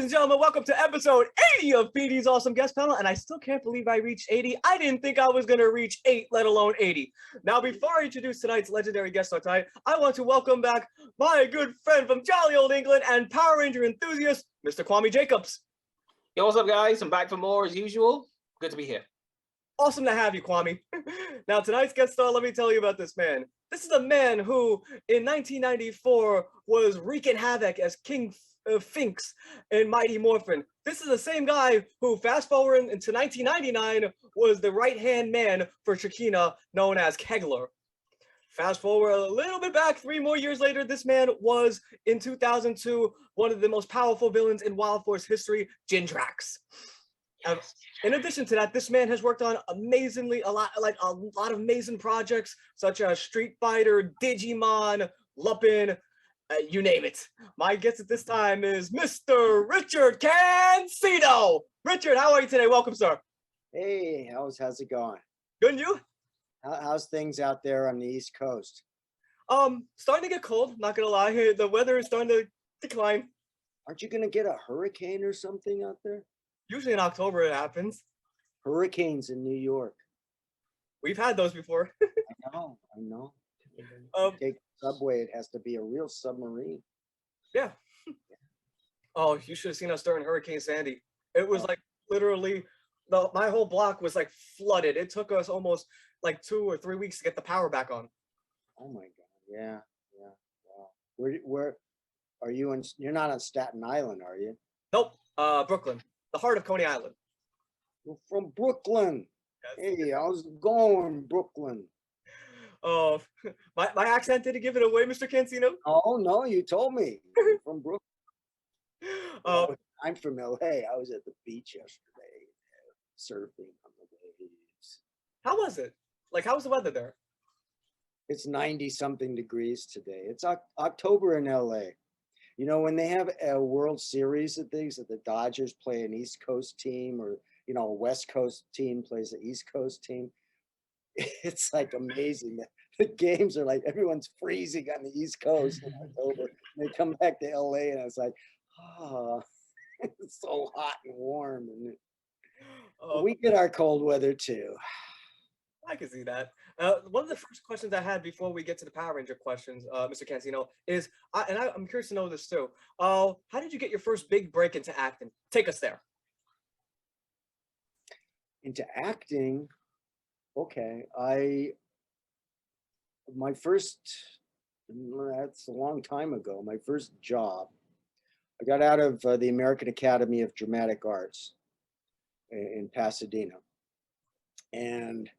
and gentlemen, welcome to episode 80 of Petey's Awesome Guest Panel, and I still can't believe I reached 80. I didn't think I was going to reach 8, let alone 80. Now, before I introduce tonight's legendary guest star tonight, I want to welcome back my good friend from jolly old England and Power Ranger enthusiast, Mr. Kwame Jacobs. Yo, what's up, guys? I'm back for more as usual. Good to be here. Awesome to have you, Kwame. Now, tonight's guest star, let me tell you about this man. This is a man who, in 1994, was wreaking havoc as King Finks in Mighty Morphin. This is the same guy who, fast forward into 1999, was the right-hand man for Shakina, known as Kegler. Fast forward a little bit back, 3 more years later, this man was, in 2002, one of the most powerful villains in Wild Force history, Jindrax. In addition to that, this man has worked on a lot of amazing projects, such as Street Fighter, Digimon, Lupin, you name it. My guest at this time is Mr. Richard Cansino. Richard, how are you today? Welcome, sir. Hey, how's it going? Good, and you? How's things out there on the East Coast? Starting to get cold, not gonna lie. The weather is starting to decline. Aren't you gonna get a hurricane or something out there? Usually in October it happens. Hurricanes in New York. We've had those before. I know. Take subway, it has to be a real submarine. Yeah. Oh, you should have seen us during Hurricane Sandy. It was like literally my whole block was like flooded. It took us almost like 2 or 3 weeks to get the power back on. Oh my God. Yeah. Wow. Where are you in? You're not on Staten Island, are you? Nope. Brooklyn, the heart of Coney Island. You're from Brooklyn. Yes. Hey, how's it going, Brooklyn? Oh, my accent didn't give it away, Mr. Cansino. Oh no, you told me. You're from Brooklyn. I'm from LA. I was at the beach yesterday, surfing on the waves. How was it? Like, how was the weather there? It's 90-something degrees today. It's October in LA. You know, when they have a World Series of things, that the Dodgers play an East Coast team, or a West Coast team plays the East Coast team. It's like amazing that the games are like everyone's freezing on the East Coast in October. They come back to LA and it's like, oh, it's so hot and warm. And we get our cold weather too. I can see that. One of the first questions I had before we get to the Power Ranger questions, Mr. Cansino, is, I'm curious to know this too. How did you get your first big break into acting? Take us there. Into acting? Okay, that's a long time ago, my first job, I got out of the American Academy of Dramatic Arts in Pasadena. And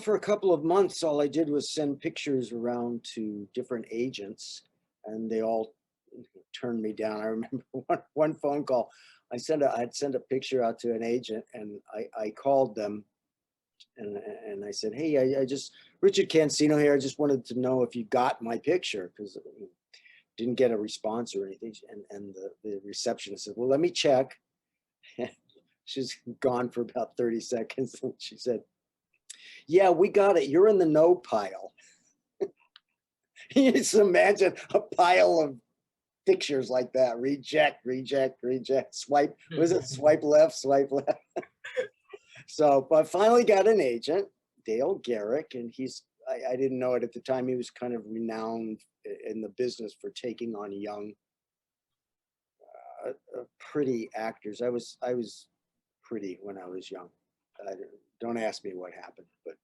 for a couple of months, all I did was send pictures around to different agents, and they all turned me down. I remember one phone call, I'd send a picture out to an agent, and I called them. And I said, hey, I just, Richard Cansino here. I just wanted to know if you got my picture, because I didn't get a response or anything. And the receptionist said, well, let me check. She's gone for about 30 seconds. And she said, yeah, we got it. You're in the no pile. You just imagine a pile of pictures like that. Reject. Swipe. Was it swipe left, swipe left? So, but finally got an agent, Dale Garrick, and I didn't know it at the time, he was kind of renowned in the business for taking on young, pretty actors. I was pretty when I was young. Don't ask me what happened, but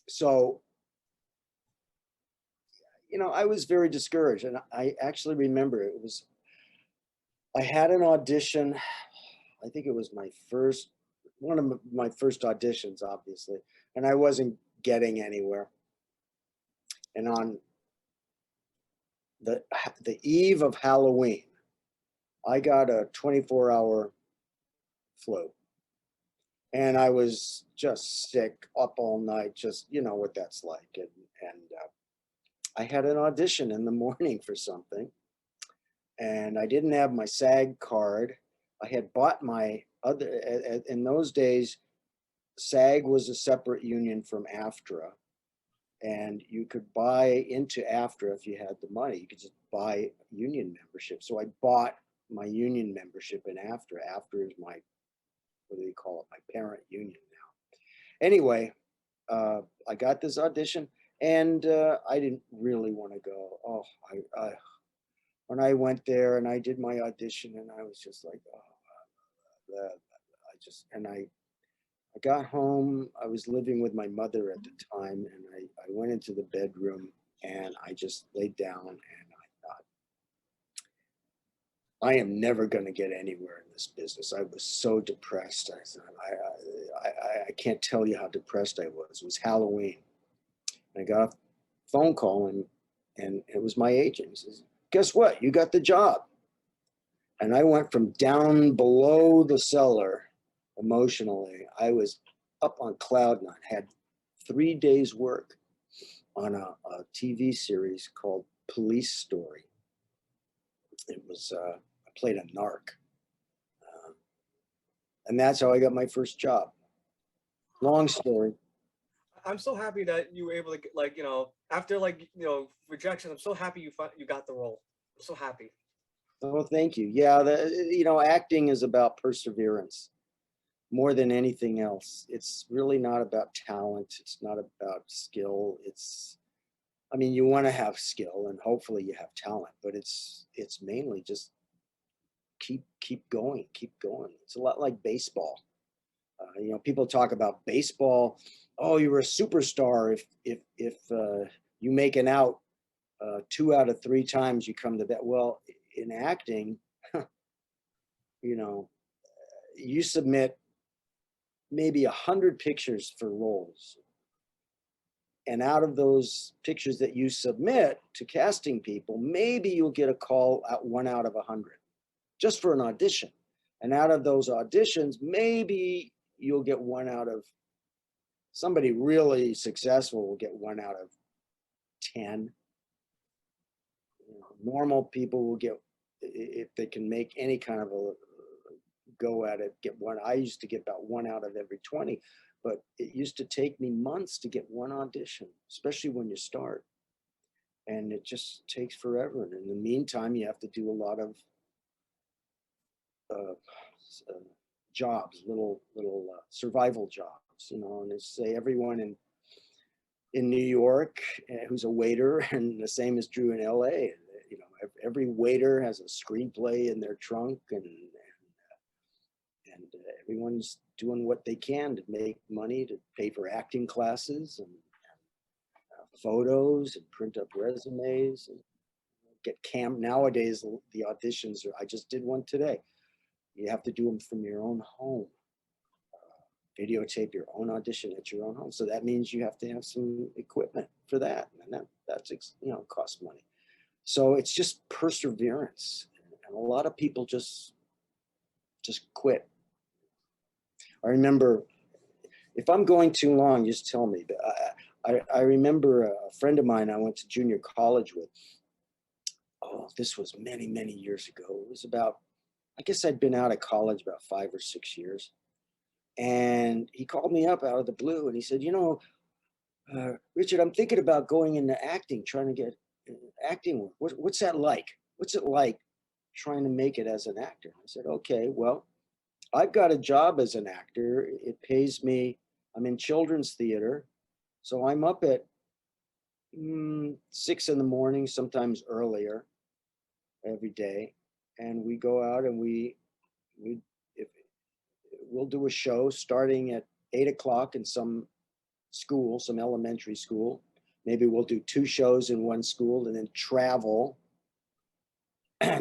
so, I was very discouraged, and I actually remember I had an audition. I think it was one of my first auditions, obviously, and I wasn't getting anywhere. And on the eve of Halloween, I got a 24-hour flu, and I was just sick, up all night, just what that's like. And I had an audition in the morning for something, and I didn't have my SAG card. I had bought my other, in those days, SAG was a separate union from AFTRA. and you could buy into AFTRA if you had the money. You could just buy union membership. So I bought my union membership in AFTRA. AFTRA is my, what do they call it? My parent union now. Anyway, I got this audition, and I didn't really want to go. Oh, when I went there and I did my audition, and I was just like, oh, I got home. I was living with my mother at the time, and I went into the bedroom and I just laid down and I thought, I am never going to get anywhere in this business. I was so depressed. I can't tell you how depressed I was. It was Halloween. I got a phone call, and it was my agent. He says, guess what? You got the job. And I went from down below the cellar emotionally. I was up on cloud nine, had 3 days work on a TV series called Police Story. It was, I played a narc. And that's how I got my first job. Long story. I'm so happy that you were able to get, like, you know, after like, you know, rejection, I'm so happy you got the role. I'm so happy. Oh, thank you. Yeah, you know, acting is about perseverance more than anything else. It's really not about talent. It's not about skill. I mean, you want to have skill and hopefully you have talent, but it's mainly just keep going, keep going. It's a lot like baseball. You know, people talk about baseball. Oh, you're a superstar if you make an out 2 out of 3 times you come to that. Well, in acting, you know, you submit maybe 100 pictures for roles. And out of those pictures that you submit to casting people, maybe you'll get a call at 1 out of 100, just for an audition. And out of those auditions, maybe you'll get 1 out of, somebody really successful will get 1 out of 10. You know, normal people will get, if they can make any kind of a go at it, get 1. I used to get about 1 out of every 20, but it used to take me months to get 1 audition, especially when you start. And it just takes forever. And in the meantime, you have to do a lot of jobs, little survival jobs, you know. And they say everyone in New York who's a waiter, and the same is true in LA. You know, every waiter has a screenplay in their trunk, and everyone's doing what they can to make money, to pay for acting classes and photos and print up resumes and get nowadays the auditions I just did one today. You have to do them from your own home. Videotape your own audition at your own home. So that means you have to have some equipment for that. And that's, you know, costs money. So it's just perseverance. And a lot of people just quit. I remember, if I'm going too long, just tell me. But I remember a friend of mine I went to junior college with. Oh, this was many, many years ago. It was about, I guess I'd been out of college about 5 or 6 years. And he called me up out of the blue and he said, you know, Richard, I'm thinking about going into acting, trying to get acting work. What's that like? What's it like trying to make it as an actor? I said, okay, well, I've got a job as an actor. It pays me. I'm in children's theater. So I'm up at 6 in the morning, sometimes earlier every day. And we go out and we'll do a show starting at 8 o'clock in some school, some elementary school. Maybe we'll do 2 shows in one school and then travel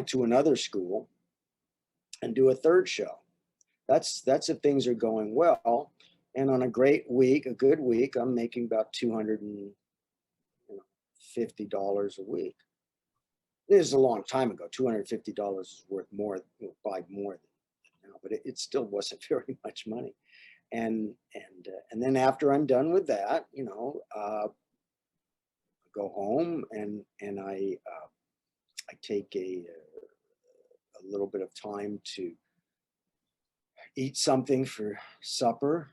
to another school and do a 3rd show. That's if things are going well. And on a great week, a good week, I'm making about $250 a week. This is a long time ago. $250 is worth more, buy more than now, but it still wasn't very much money. And then after I'm done with that, you know, go home and I take a little bit of time to eat something for supper,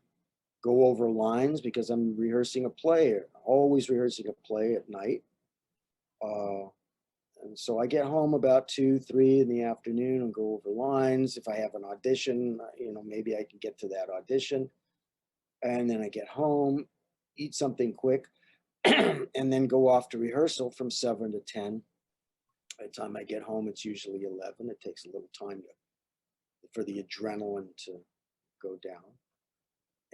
go over lines because I'm rehearsing a play, always rehearsing a play at night. And so I get home about 2, 3 in the afternoon and go over lines. If I have an audition, maybe I can get to that audition. And then I get home, eat something quick, and then go off to rehearsal from 7 to 10. By the time I get home, it's usually 11. It takes a little time for the adrenaline to go down.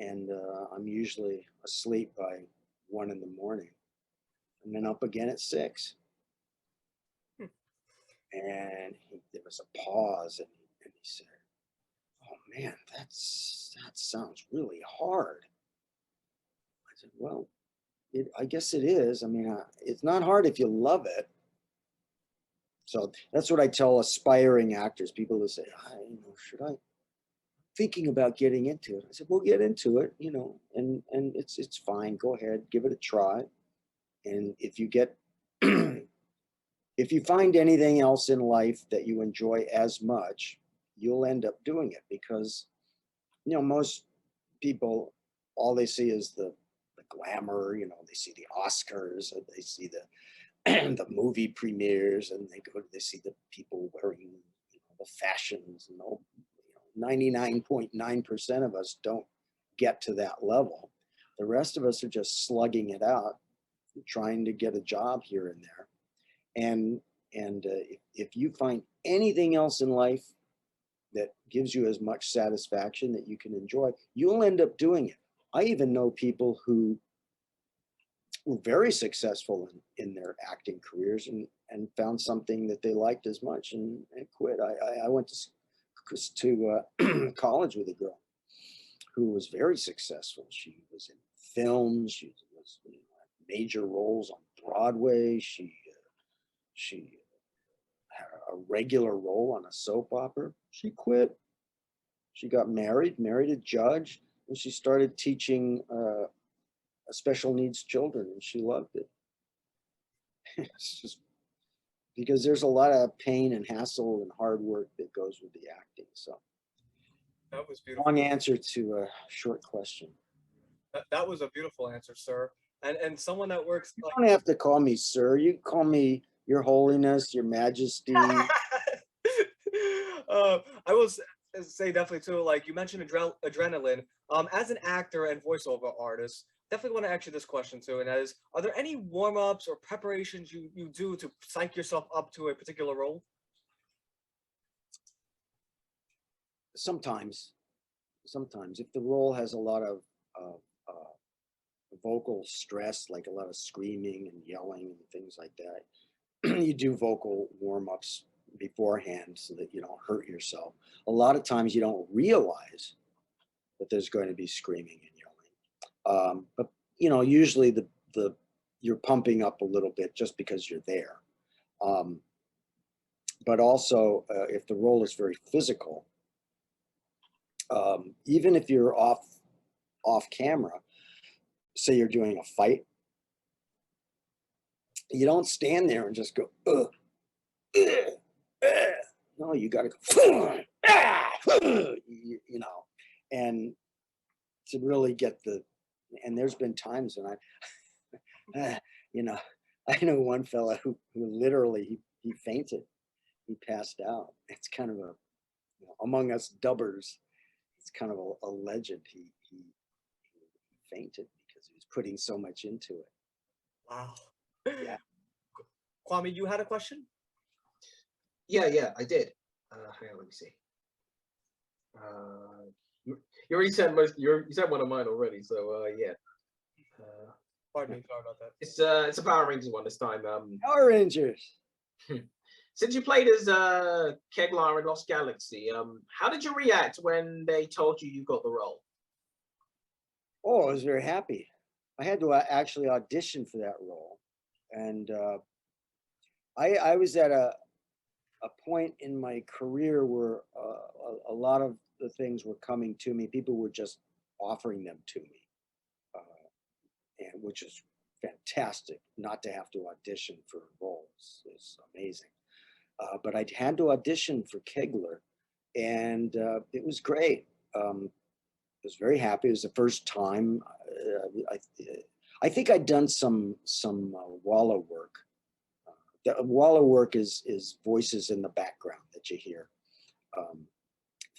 And I'm usually asleep by 1 in the morning, and then up again at 6. And there was a pause, and he said, "Oh man, that sounds really hard." I said, "Well, I guess it is. I mean, it's not hard if you love it." So that's what I tell aspiring actors, people who say, "Should I?" Thinking about getting into it. I said, "Well, get into it, and it's fine. Go ahead, give it a try. And if you get, if you find anything else in life that you enjoy as much, you'll end up doing it, because, most people, all they see is the glamour. They see the Oscars, and they see the the movie premieres, and they see the people wearing the fashions, 99.9% of us don't get to that level. The rest of us are just slugging it out, trying to get a job here and there. And if you find anything else in life that gives you as much satisfaction that you can enjoy, you'll end up doing it. I even know people who were very successful in their acting careers and found something that they liked as much and quit. I went to college with a girl who was very successful. She was in films. She was in major roles on Broadway. She had a regular role on a soap opera. She quit. She got married a judge, and she started teaching special needs children, and she loved it. It's just because there's a lot of pain and hassle and hard work that goes with the acting. So That was beautiful. long answer to a short question. That was a beautiful answer, sir. And someone that works You don't have to call me sir. You can call me Your Holiness, Your Majesty. I will say definitely too, like you mentioned adrenaline. As an actor and voiceover artist, definitely want to ask you this question too, and that is, are there any warm-ups or preparations you do to psych yourself up to a particular role? Sometimes if the role has a lot of vocal stress, like a lot of screaming and yelling and things like that, you do vocal warm-ups beforehand so that you don't hurt yourself. A lot of times you don't realize that there's going to be screaming and yelling, but usually the you're pumping up a little bit just because you're there. But also, if the role is very physical, even if you're off camera, say you're doing a fight, you don't stand there and just go, no, you got to go, and to really get and there's been times when I know one fella who literally, he fainted. He passed out. It's kind of among us dubbers, it's kind of a legend. He fainted because he was putting so much into it. Wow. Yeah. Kwame, you had a question? Yeah, I did. Hang on, let me see. You already said you said one of mine already, so yeah. Pardon me, sorry about that. It's a Power Rangers one this time. Power Rangers. Since you played as Kegler in Lost Galaxy, how did you react when they told you got the role? Oh, I was very happy. I had to actually audition for that role, and I was at a point in my career where a lot of the things were coming to me. People were just offering them to me, and which is fantastic. Not to have to audition for roles is amazing. But I had to audition for Kegler, and it was great. was very happy. It was the first time. I think I'd done some Walla work. The Walla work is voices in the background that you hear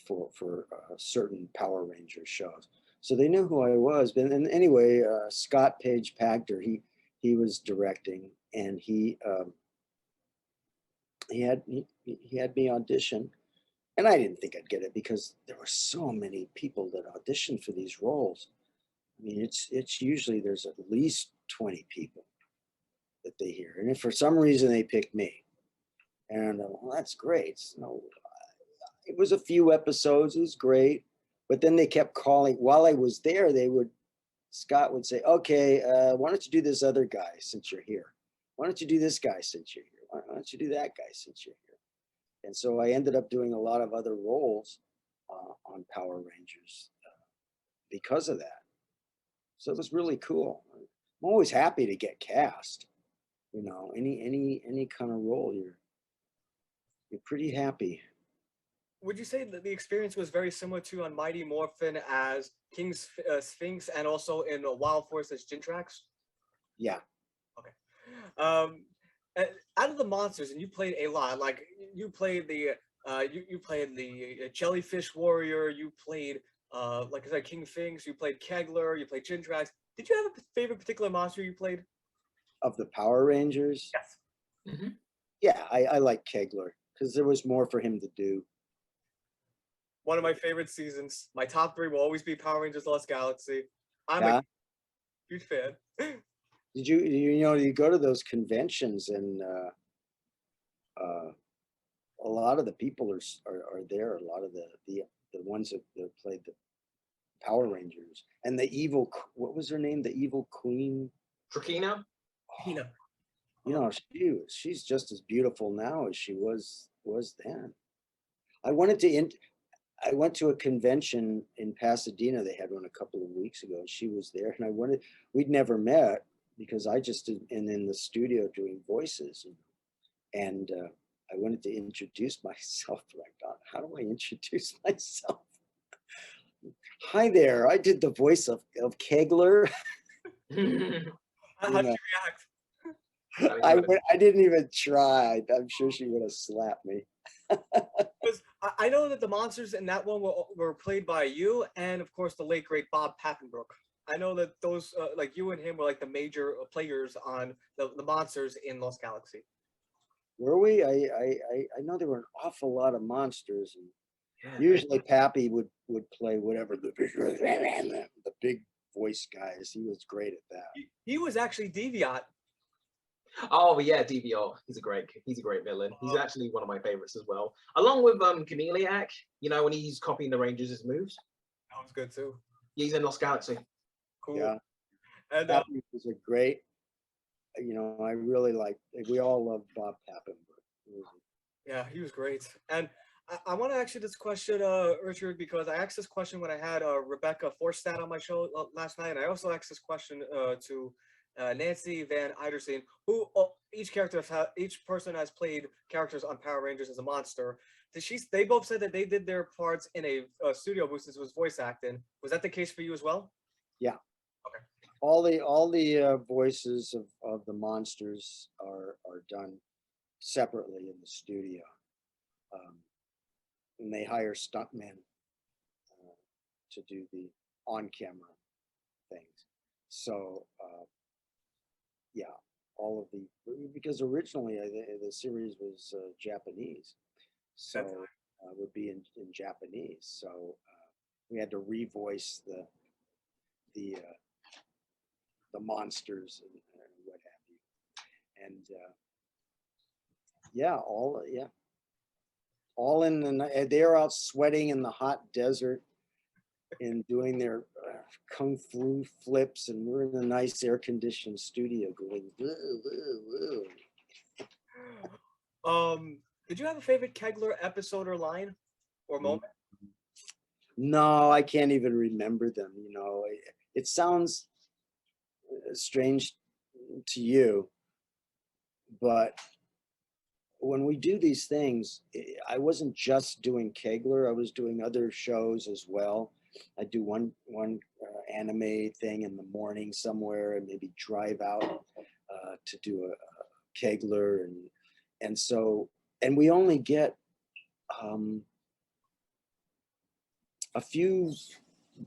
for certain Power Ranger shows. So they knew who I was. But and anyway, Scott Page Pagter, he was directing, and he had me audition. And I didn't think I'd get it because there were so many people that auditioned for these roles. I mean, it's usually there's at least 20 people that they hear, and if for some reason they picked me, and well, that's great. So it was a few episodes. It was great, but then they kept calling while I was there. Scott would say, "Okay, why don't you do this other guy since you're here? Why don't you do this guy since you're here? Why don't you do that guy since you're here?" And so I ended up doing a lot of other roles on Power Rangers because of that. So it was really cool. I'm always happy to get cast. You know, any kind of role, you're pretty happy. Would you say that the experience was very similar to on Mighty Morphin as King Sphinx and also in Wild Force as Jintrax? Yeah. Okay. Out of the monsters, and you played a lot. Like you played the you played the Jellyfish Warrior. You played like I said, King Sphinx. You played Kegler. You played Jintrax. Did you have a favorite particular monster you played? Of the Power Rangers? Yes. Mm-hmm. Yeah, I like Kegler because there was more for him to do. One of my favorite seasons. My top 3 will always be Power Rangers Lost Galaxy. I'm Yeah. a huge fan. Did you go to those conventions, and a lot of the people are there. A lot of the ones that played the Power Rangers, and the evil, what was her name? The evil queen. Trakina? Tina. You know, she's just as beautiful now as she was then. I went to a convention in Pasadena. They had one a couple of weeks ago, and she was there. And we'd never met because I just did in the studio doing voices, and I wanted to introduce myself. Like, God, how do I introduce myself? Hi there, I did the voice of Kegler. How did you react? I didn't even try. I'm sure she would have slapped me. Because I know that the monsters in that one were played by you and, of course, the late great Bob Pappenbrook. I know that those, like you and him, were like the major players on the monsters in Lost Galaxy. Were we? I know there were an awful lot of monsters, and usually Pappy would play whatever the big voice guys. He was great at that. He was actually Deviant. Oh yeah, DVR. He's a great villain. He's actually one of my favorites as well. Along with Chameleon, you know, when he's copying the Rangers' moves. That was good too. He's in Lost Galaxy. Cool. Yeah. And Pappy was a great, you know, I really we all love Bob Pappenbrook. Yeah, he was great. And I want to ask you this question, Richard, because I asked this question when I had Rebecca Forstad on my show last night, and I also asked this question to Nancy Van Eidersen, who each person has played characters on Power Rangers as a monster. They both said that they did their parts in a studio booth since it was voice acting. Was that the case for you as well? Yeah. Okay. All the voices of the monsters are done separately in the studio, and they hire stuntmen to do the on-camera things. So yeah, all of because originally the series was Japanese, so would be in Japanese. So we had to revoice the monsters and what have you, and all in the they're out sweating in the hot desert and doing their kung fu flips, and we're in a nice air-conditioned studio going woo, woo, woo. Did you have a favorite Kegler episode or line or moment? No, I can't even remember them. You know, it sounds strange to you, but when we do these things, I wasn't just doing Kegler. I was doing other shows as well. I do one anime thing in the morning somewhere, and maybe drive out to do a Kegler, and so, and we only get a few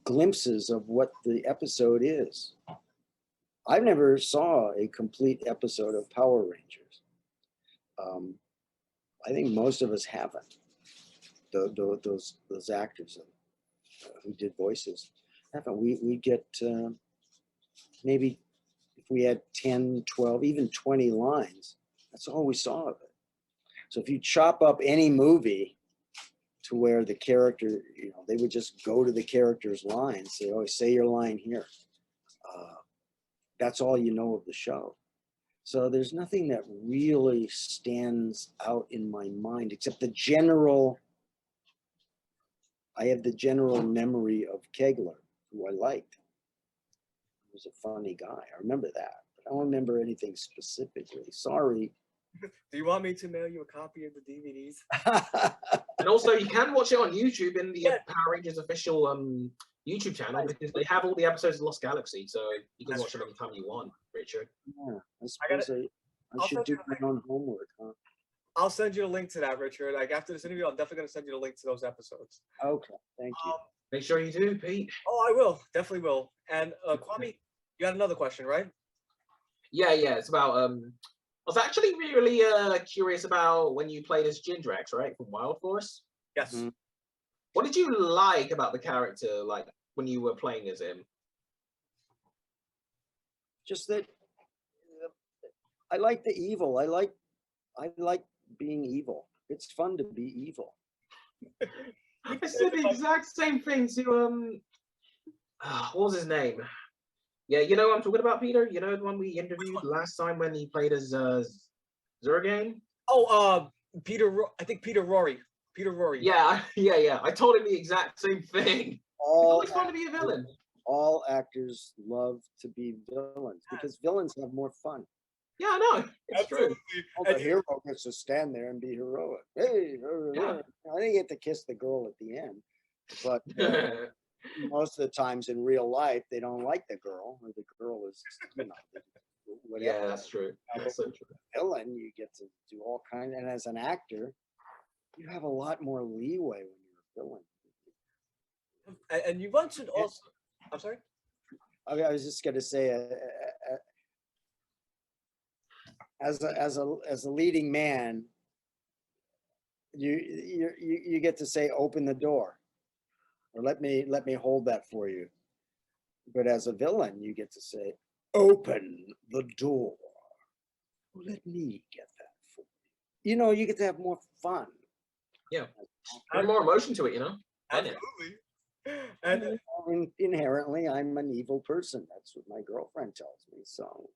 glimpses of what the episode is. I never saw a complete episode of Power Rangers. I think most of us haven't. Those actors who did voices haven't. We get maybe if we had 10, 12, even 20 lines, that's all we saw of it. So if you chop up any movie to where the character, they would just go to the character's line, say, oh, say your line here. That's all you know of the show. So there's nothing that really stands out in my mind except I have the general memory of Kegler, who I liked. He was a funny guy. I remember that. But I don't remember anything specifically. Sorry. Do you want me to mail you a copy of the DVDs? And also, you can watch it on YouTube in the Power Rangers official YouTube channel, because they have all the episodes of Lost Galaxy, so you can watch them anytime you want, Richard. Yeah, I suppose I should do my own homework, huh? I'll send you a link to that, Richard. Like after this interview, I'm definitely going to send you the link to those episodes. Okay, thank you. Make sure you do, Pete. Oh, I will. Definitely will. And Kwame, you had another question, right? Yeah. It's about I was actually really curious about when you played as Gindrax, right, from Wild Force. Yes. Mm-hmm. What did you like about the character, like when you were playing as him? Just that I like the evil. I like being evil. It's fun to be evil. I said the exact same thing to what was his name? Yeah, you know what I'm talking about, Peter? You know the one we interviewed last time when he played as Zurgane? Oh, I think Peter Rory. Peter Rory. Yeah. I told him the exact same thing. It's fun to be a villain. All actors love to be villains because villains have more fun. Yeah, I know. It's true. The hero gets to stand there and be heroic. Hey, I didn't get to kiss the girl at the end, but most of the times in real life, they don't like the girl, or the girl is, whatever. Yeah, that's true. That's so true. Villain, you get to do all kinds, and as an actor, you have a lot more leeway when you're a villain. And you mentioned also, I'm sorry? I was just going to say, as a leading man, you get to say, open the door, or let me hold that for you. But as a villain, you get to say, open the door. Let me get that for you. You get to have more fun. Yeah, add more emotion to it, Absolutely. And inherently, I'm an evil person. That's what my girlfriend tells me. So,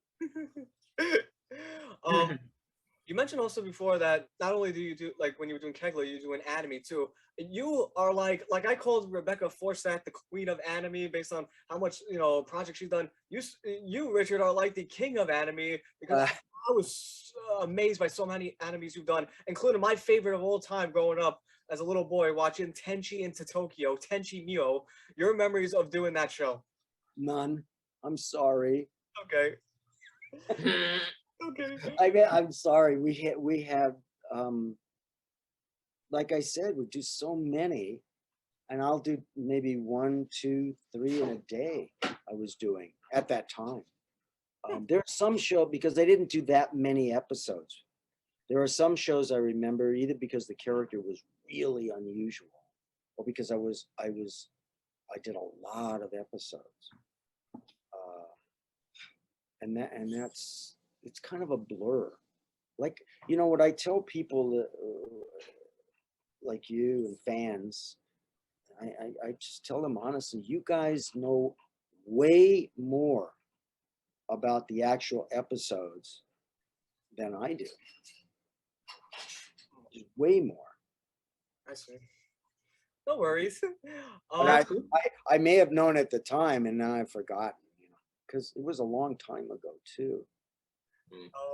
you mentioned also before that not only do you do, like when you were doing Kegler, you do an anime too. You are like I called Rebecca Forsyth the queen of anime based on how much projects she's done. You Richard are like the king of anime because I was amazed by so many animes you've done, including my favorite of all time growing up as a little boy watching Tenchi into Tokyo, Tenchi Mio. Your memories of doing that show? None. I'm sorry. Okay. Okay. I'm sorry. We have like I said, we do so many, and I'll do maybe 1, 2, 3 in a day. I was doing at that time. There are some shows because they didn't do that many episodes. There are some shows I remember either because the character was really unusual, or because I did a lot of episodes, and that's it's kind of a blur. Like what I tell people like you and fans, I just tell them honestly, you guys know way more about the actual episodes than I do. Just way more. I see. No worries. I may have known at the time, and now I've forgotten, because it was a long time ago too.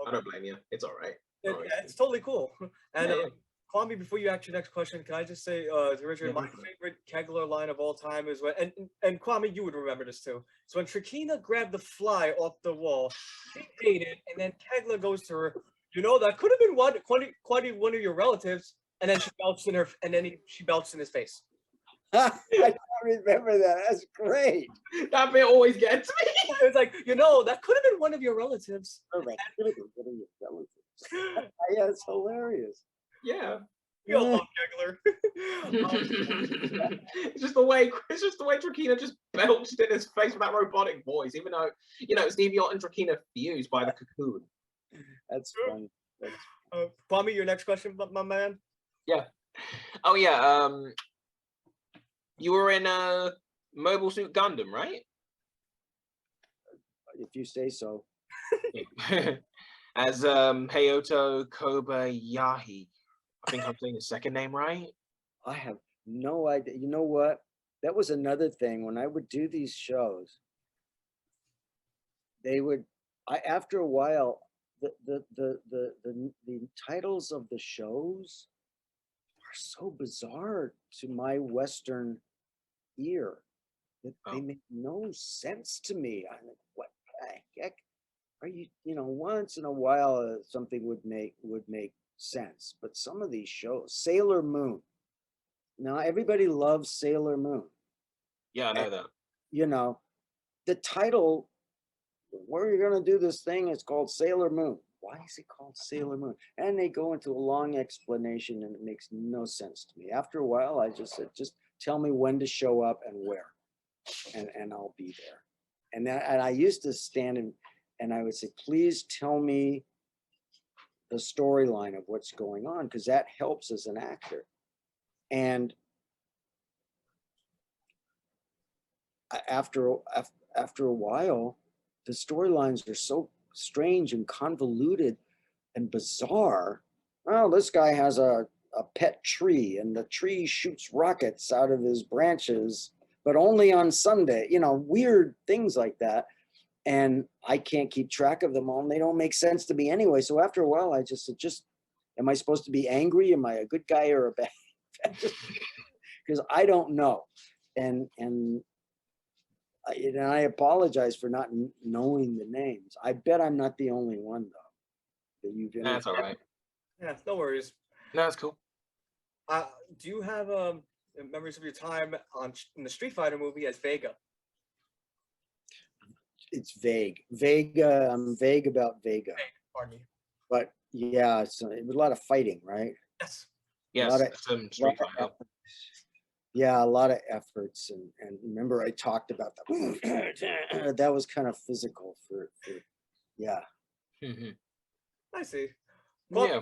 I don't blame you. It's all right. Yeah, it's totally cool. And Yeah. Kwame, before you ask your next question, can I just say to Richard, my favorite Kegler line of all time is when, and Kwame, you would remember this too. So when Trakina grabbed the fly off the wall, she ate it, and then Kegler goes to her, you know, that could have been quite one of your relatives, and then she belched in her, and then she belched in his face. I don't remember that. That's great. That bit always gets me. It's like, you know, that could have been one of your relatives. Yeah, it's hilarious. Yeah. We all love Kegler. It's just the way Trakina just belched in his face with that robotic voice, even though, you know, Stevie Ott and Trakina fused by the cocoon. That's funny. Kwame, your next question, my man. Yeah. Oh yeah. You were in Mobile Suit Gundam, right? If you say so. As Hayato Kobayashi. I think I'm saying his second name right. I have no idea. You know what? That was another thing. When I would do these shows, they would. After a while, the titles of the shows are so bizarre to my Western ear that they make no sense to me. I'm like, what the heck are you? You know, once in a while something would make sense, but some of these shows, Sailor Moon. Now everybody loves Sailor Moon. Yeah, I know that. You know, the title, where you're gonna do this thing is called Sailor Moon. Why is it called Sailor Moon? And they go into a long explanation and it makes no sense to me. After a while, I just said, just tell me when to show up and where, and I'll be there. And I used to stand and I would say, please tell me the storyline of what's going on, because that helps as an actor. And after a while, the storylines are so strange and convoluted and bizarre. Well, this guy has a pet tree, and the tree shoots rockets out of his branches, but only on Sunday. You know, weird things like that. And I can't keep track of them all, and they don't make sense to me anyway. So after a while, I just am I supposed to be angry? Am I a good guy or a bad? Because I don't know, and I apologize for not knowing the names. I bet I'm not the only one though. That you've That's all right. Yeah, no worries. No, that's cool. Do you have memories of your time in the Street Fighter movie as Vega? It's vague. Vega. I'm vague about Vega. Pardon me. But yeah, it was a lot of fighting, right? Yes. Yes. Street Fighter. Yeah, a lot of efforts, and remember I talked about that. That was kind of physical for yeah. Mm-hmm. I see. Well, Yeah.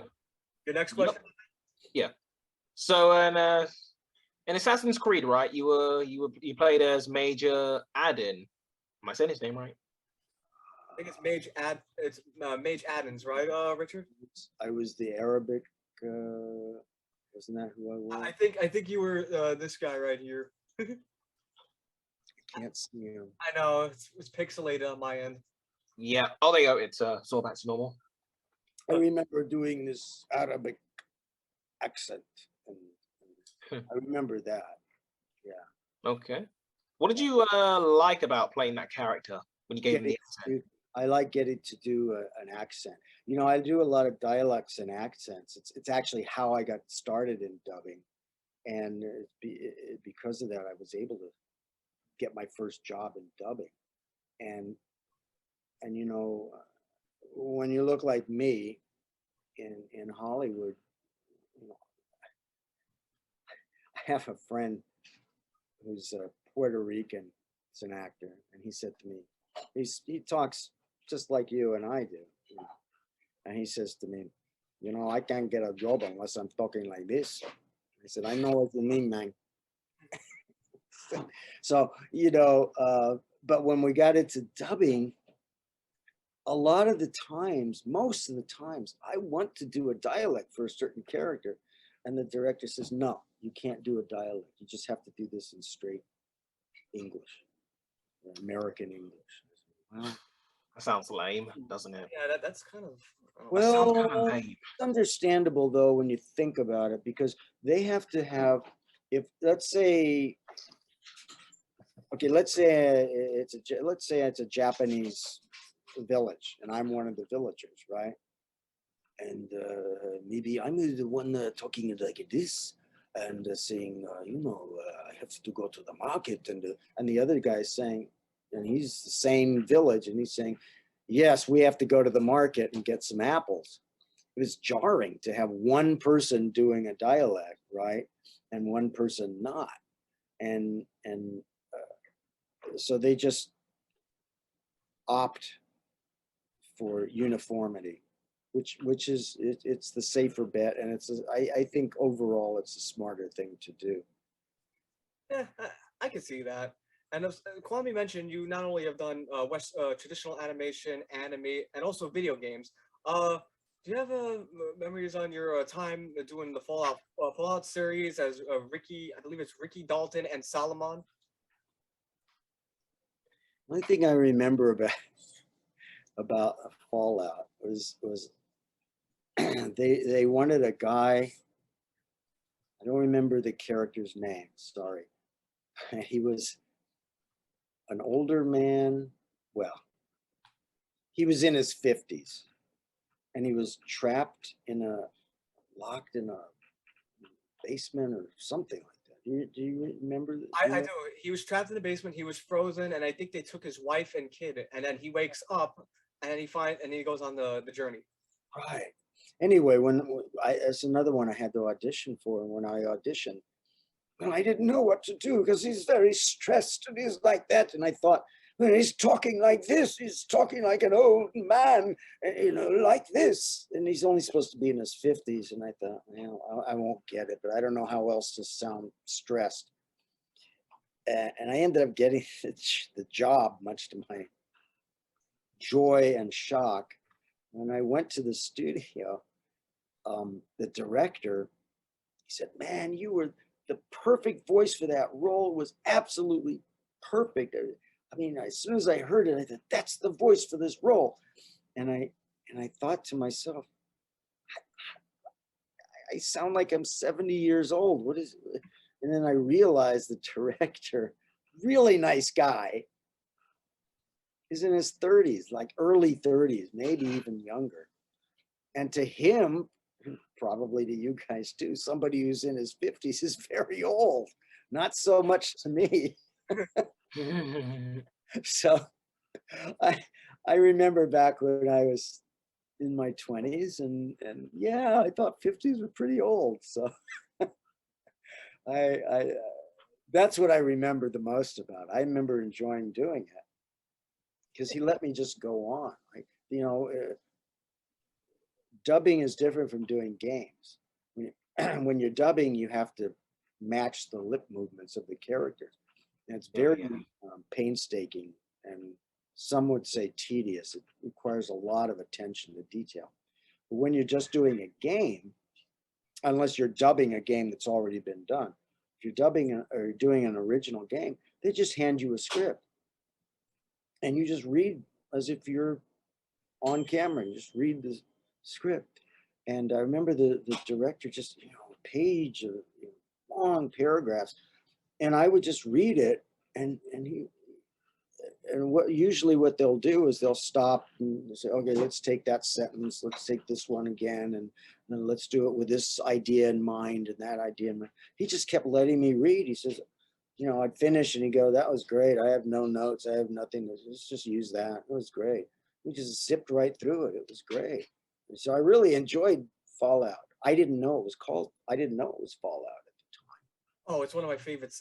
Your next question. Yep. Yeah. So in Assassin's Creed, right? You played as Major Adin. Am I saying his name right? I think it's Mage Addins, right, Richard? I was the Arabic. Wasn't that who I was? I think you were this guy right here. I can't see him. I know it's pixelated on my end. Yeah. Oh, there you go. It's all back to normal. I remember doing this Arabic accent, and I remember that. Yeah. Okay. What did you like about playing that character when you gave him the accent? I like getting to do an accent. You know, I do a lot of dialects and accents. It's actually how I got started in dubbing, and because of that, I was able to get my first job in dubbing. And you know, when you look like me in Hollywood, you know, I have a friend who's Puerto Rican. He's an actor, and he said to me, he talks just like you and I do. And he says to me, you know, I can't get a job unless I'm talking like this. I said, I know what you mean, man. So, you know, but when we got into dubbing, a lot of the times, most of the times, I want to do a dialect for a certain character. And the director says, no, you can't do a dialect. You just have to do this in straight English, or American English. Well, that sounds lame, doesn't it? Yeah, that's kind of That sounds kind of Well, lame. it's understandable though when you think about it, because they have to have, if let's say, okay, let's say it's a Japanese village, and I'm one of the villagers, right? And maybe I'm the one talking like this, and saying, I have to go to the market, and the other guy's saying, and he's the same village, and he's saying, yes, we have to go to the market and get some apples. It was jarring to have one person doing a dialect, right, and one person not, and so they just opt for uniformity, which is it's the safer bet, and I think overall it's a smarter thing to do. Yeah, I can see that. And as Kwame mentioned, you not only have done traditional animation, anime, and also video games. Do you have memories on your time doing the Fallout series as Ricky? I believe it's Ricky Dalton and Solomon. One thing I remember about Fallout was they wanted a guy. I don't remember the character's name. Sorry, he was an older man. Well, he was in his 50s, and he was locked in a basement or something like that. Do you remember? I do. He was trapped in the basement. He was frozen, and I think they took his wife and kid. And then he wakes up, and he goes on the journey. Right. Anyway, it's another one I had to audition for, and when I auditioned, well, I didn't know what to do because he's very stressed and he's like that, and I thought, when he's talking like this, he's talking like an old man, like this, and he's only supposed to be in his 50s, and I thought, I won't get it, but I don't know how else to sound stressed, and I ended up getting the job, much to my joy and shock. When I went to the studio, the director, he said, man, you were the perfect voice for that role. Was absolutely perfect. I mean, as soon as I heard it, I thought, that's the voice for this role. And I thought to myself, I sound like I'm 70 years old. What is it? And then I realized the director, really nice guy, is in his 30s, like early 30s, maybe even younger. And to him, probably to you guys too, somebody who's in his 50s is very old. Not so much to me. So I remember back when I was in my 20s, and yeah, I thought 50s were pretty old. So I that's what I remember the most about it. I remember enjoying doing it because he let me just go on. Like, dubbing is different from doing games. When you're dubbing, you have to match the lip movements of the characters. And it's very painstaking, and some would say tedious. It requires a lot of attention to detail. But when you're just doing a game, unless you're dubbing a game that's already been done, if you're dubbing or doing an original game, they just hand you a script. And you just read as if you're on camera. You just read the script. And I remember the director just, page of long paragraphs, and I would just read it, and usually what they'll do is they'll stop and say, okay, let's take that sentence, let's take this one again, and then let's do it with this idea in mind and that idea in mind. He just kept letting me read. He says, I'd finish and he'd go, that was great. I have no notes. I have nothing. Let's just use that. It was great. We just zipped right through it. It was great. So I really enjoyed Fallout. I didn't know it was Fallout at the time. Oh, it's one of my favorite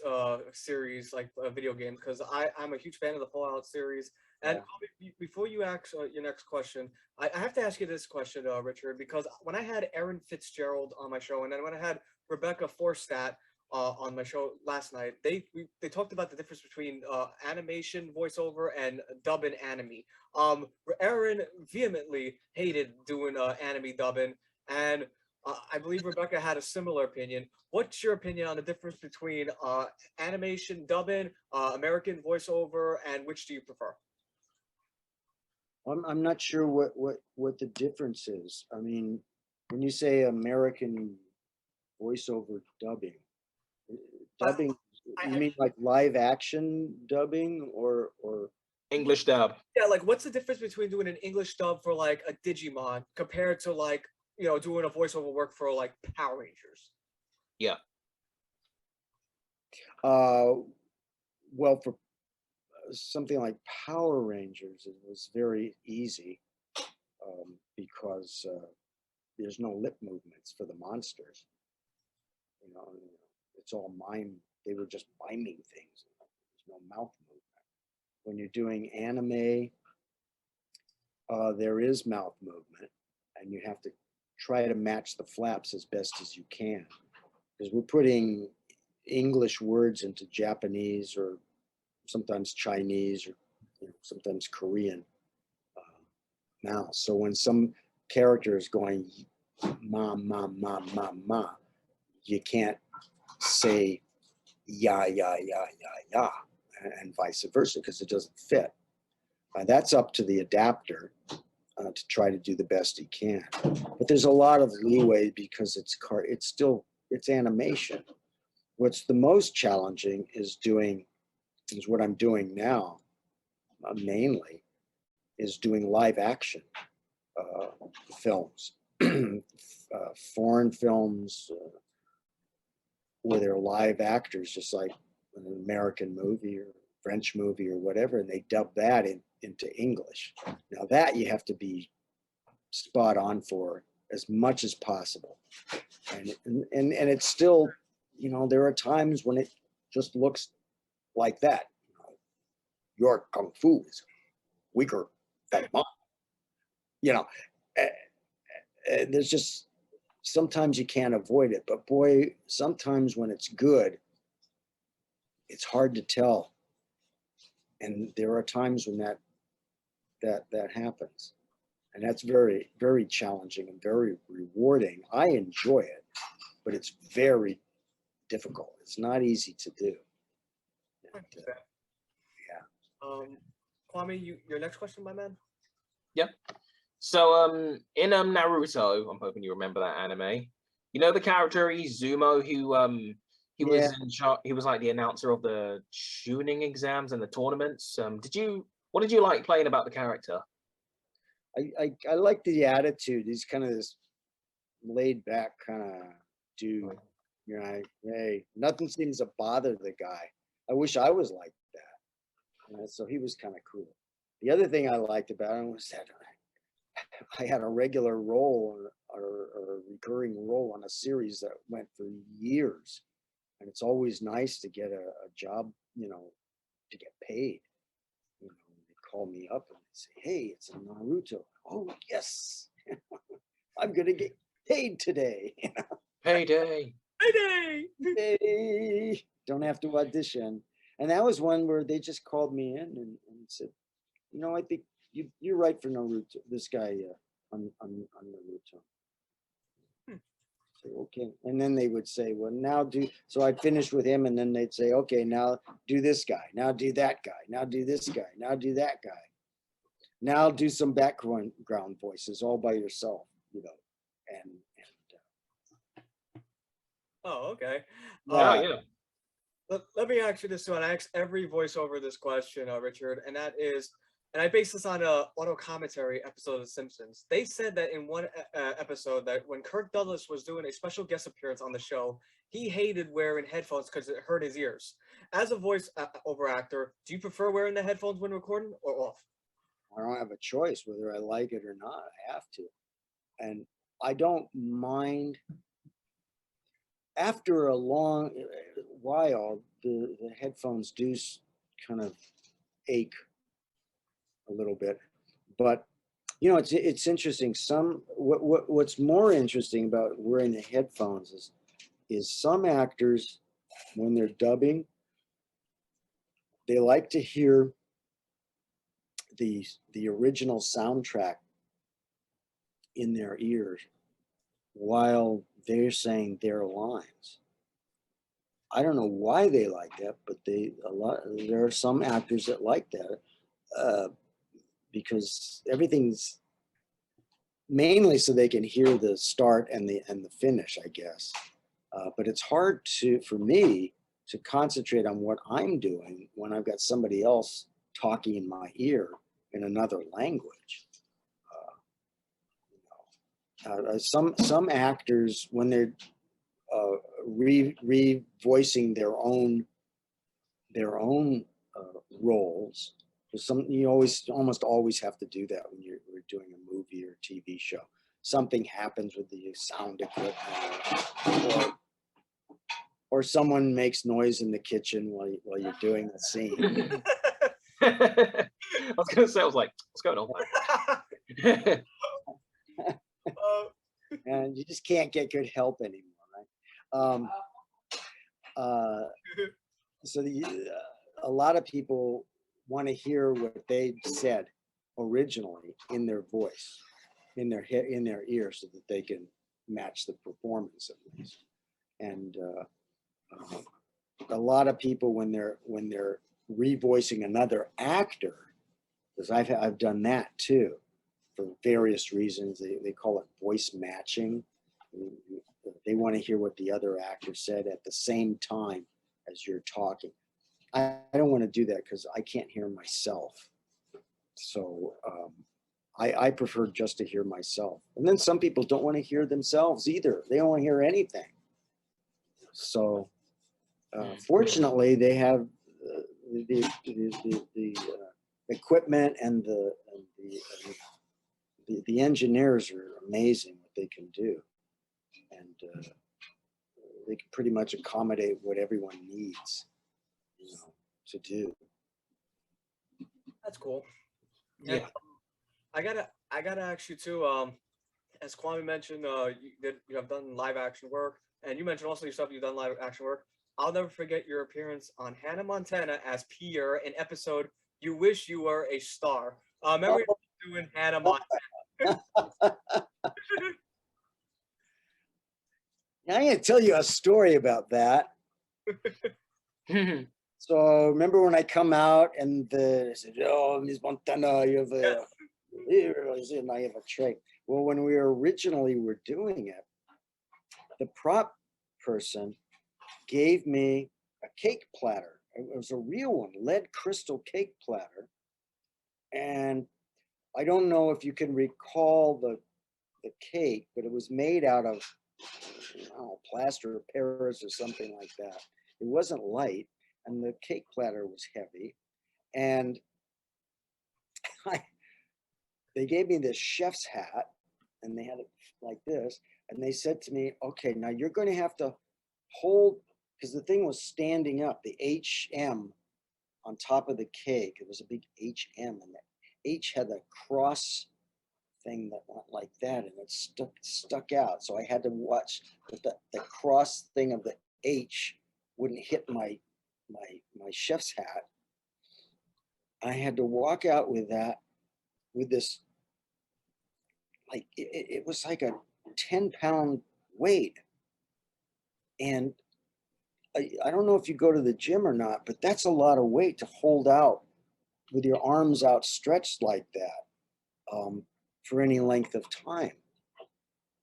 series, like video games, because I'm a huge fan of the Fallout series. And before you ask your next question, I have to ask you this question, Richard, because when I had Aaron Fitzgerald on my show, and then when I had Rebecca Forstat on my show last night, they talked about the difference between animation voiceover and dubbing anime. Aaron vehemently hated doing anime dubbing, and I believe Rebecca had a similar opinion. What's your opinion on the difference between animation dubbing, American voiceover, and which do you prefer? I'm not sure what the difference is. I mean, when you say American voiceover dubbing, uh, I, dubbing, you I mean like live action dubbing or English dub. yeah, like what's the difference between doing an English dub for like a Digimon compared to like doing a voiceover work for like Power Rangers? Yeah. well, for something like Power Rangers, it was very easy because there's no lip movements for the monsters. You know, it's all mime. They were just miming things. There's no mouth movement. When you're doing anime, there is mouth movement, and you have to try to match the flaps as best as you can, because we're putting English words into Japanese or sometimes Chinese or sometimes Korean mouths. So when some character is going ma ma ma ma ma, you can't say ya ya ya ya ya, and vice versa, because it doesn't fit. That's up to the adapter to try to do the best he can. But there's a lot of leeway because it's animation. What's the most challenging is what I'm doing now, mainly, is doing live action films, foreign films where they're live actors, just like an American movie or French movie or whatever, and they dub that into English. Now that you have to be spot on for as much as possible, and it's still, there are times when it just looks like that. Your kung fu is weaker than mine. You know, there's just sometimes you can't avoid it, but boy, sometimes when it's good, it's hard to tell, and there are times when that happens, and that's very, very challenging and very rewarding. I enjoy it, but it's very difficult. It's not easy to do. And, yeah. Kwame, your next question, my man. Yeah. So in Naruto, I'm hoping you remember that anime. You know the character Izumo who he was Yeah. in charge, he was like the announcer of the tuning exams and the tournaments. What did you like playing about the character? I like the attitude. He's kind of this laid back kind of dude. Hey, nothing seems to bother the guy. I wish I was like that. So he was kind of cool. The other thing I liked about him was that I had a regular role or a recurring role on a series that went for years. And it's always nice to get a job, to get paid. They call me up and say, hey, it's a Naruto. Oh, yes. I'm going to get paid today. Payday. Payday! Hey, don't have to audition. And that was one where they just called me in and said, I think you're right for Naruto, this guy on Naruto. Say, okay. And then they would say, well, now so I'd finish with him, and then they'd say, okay, now do this guy, now do that guy, now do this guy, now do that guy. Now do some background voices all by yourself, and Oh, okay. Oh yeah. Let me ask you this one. I ask every voiceover this question, Richard, and that is, and I base this on a auto commentary episode of The Simpsons. They said that in one episode that when Kirk Douglas was doing a special guest appearance on the show, he hated wearing headphones because it hurt his ears. As a voice over actor, do you prefer wearing the headphones when recording or off? I don't have a choice whether I like it or not. I have to. And I don't mind. After a long while, the headphones do kind of ache a little bit. But it's interesting. What's more interesting about wearing the headphones is some actors, when they're dubbing, they like to hear the original soundtrack in their ears while they're saying their lines. I don't know why they like that, but there are some actors that like that. because everything's mainly so they can hear the start and the finish, I guess. But it's hard for me to concentrate on what I'm doing when I've got somebody else talking in my ear in another language. Some actors, when they're revoicing their own roles, you almost always have to do that when you're doing a movie or TV show. Something happens with the sound equipment, or someone makes noise in the kitchen while you're doing the scene. I was gonna say, I was like, what's going on? And you just can't get good help anymore, right? So a lot of people want to hear what they said originally in their voice, in their ear, so that they can match the performance at least. And a lot of people, when they're revoicing another actor, because I've done that too, for various reasons. They call it voice matching. They want to hear what the other actor said at the same time as you're talking. I don't want to do that because I can't hear myself. So I prefer just to hear myself. And then some people don't want to hear themselves either. They don't want to hear anything. So fortunately, they have the equipment and the engineers are amazing what they can do, and they can pretty much accommodate what everyone needs, to do. That's cool. Yeah. And, I gotta ask you too. As Kwame mentioned, you have done live action work, and you mentioned also yourself you've done live action work. I'll never forget your appearance on Hannah Montana as Peter in episode "You Wish You Were a Star." Remember you doing Hannah Montana? Now I'm going to tell you a story about that. So remember when I come out and they said, "Oh, Ms. Montana, you have a," and I have a tray. Well, when we originally were doing it, the prop person gave me a cake platter. It was a real one, lead crystal cake platter. And I don't know if you can recall the cake, but it was made out of plaster of Paris or something like that. It wasn't light, and the cake platter was heavy. And they gave me this chef's hat, and they had it like this. And they said to me, "Okay, now you're going to have to hold," because the thing was standing up, the HM on top of the cake. It was a big HM, and the H had a cross thing that went like that, and it stuck out. So I had to watch that the cross thing of the H wouldn't hit my chef's hat. I had to walk out with that, with this, like it was like a 10-pound weight. And I don't know if you go to the gym or not, but that's a lot of weight to hold out with your arms outstretched like that for any length of time.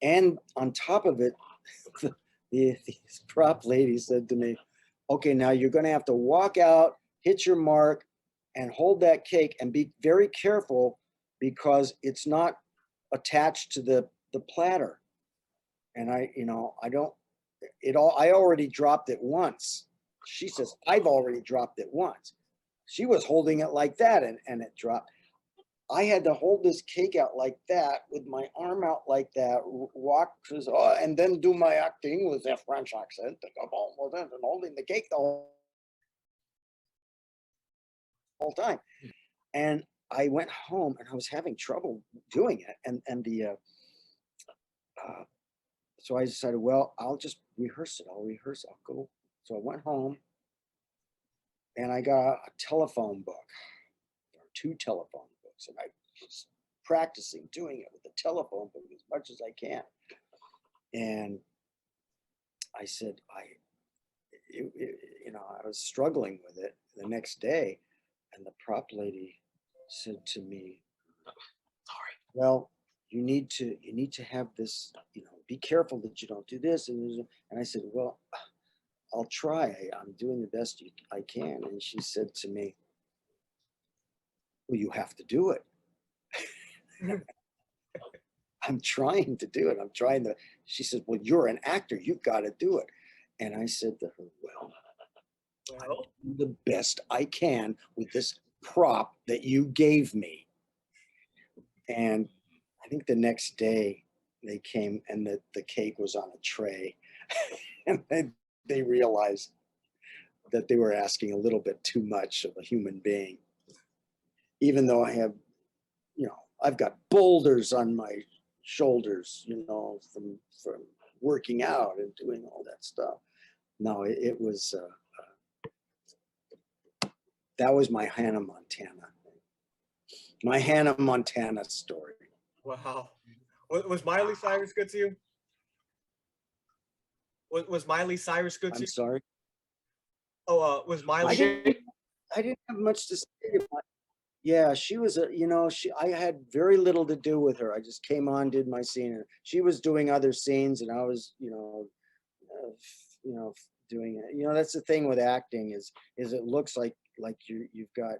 And on top of it, the prop lady said to me, "Okay, now you're going to have to walk out, hit your mark, and hold that cake, and be very careful because it's not attached to the platter." And I already dropped it once. She says, "I've already dropped it once." She was holding it like that, and it dropped. I had to hold this cake out like that with my arm out like that, walk, and then do my acting with a French accent, and holding the cake the whole time. And I went home, and I was having trouble doing it. And so I decided, well, I'll just rehearse it. I'll go. So I went home, and I got a telephone book, or 2 telephone books, and I was practicing doing it with the telephone book as much as I can. And I said, I was struggling with it the next day, and the prop lady said to me, Sorry. Well, you need to have this, be careful that you don't do this. And I said, well, I'll try. I'm doing the best I can. And she said to me, well, you have to do it. I'm trying to do it. She said, well, you're an actor. You've got to do it. And I said to her, well, Well, I'm doing the best I can with this prop that you gave me. And I think the next day they came and the cake was on a tray. And they realized that they were asking a little bit too much of a human being. Even though I have, I've got boulders on my shoulders, from working out and doing all that stuff. No, it was, that was my Hannah Montana. My Hannah Montana story. wow. Was Miley Cyrus good to you? Was Miley Cyrus good to I'm you? sorry. Oh, was Miley? I didn't have much to say about. Yeah, she was I had very little to do with her. I just came on, did my scene, and she was doing other scenes, and I was, doing it. That's the thing with acting is it looks like you've got,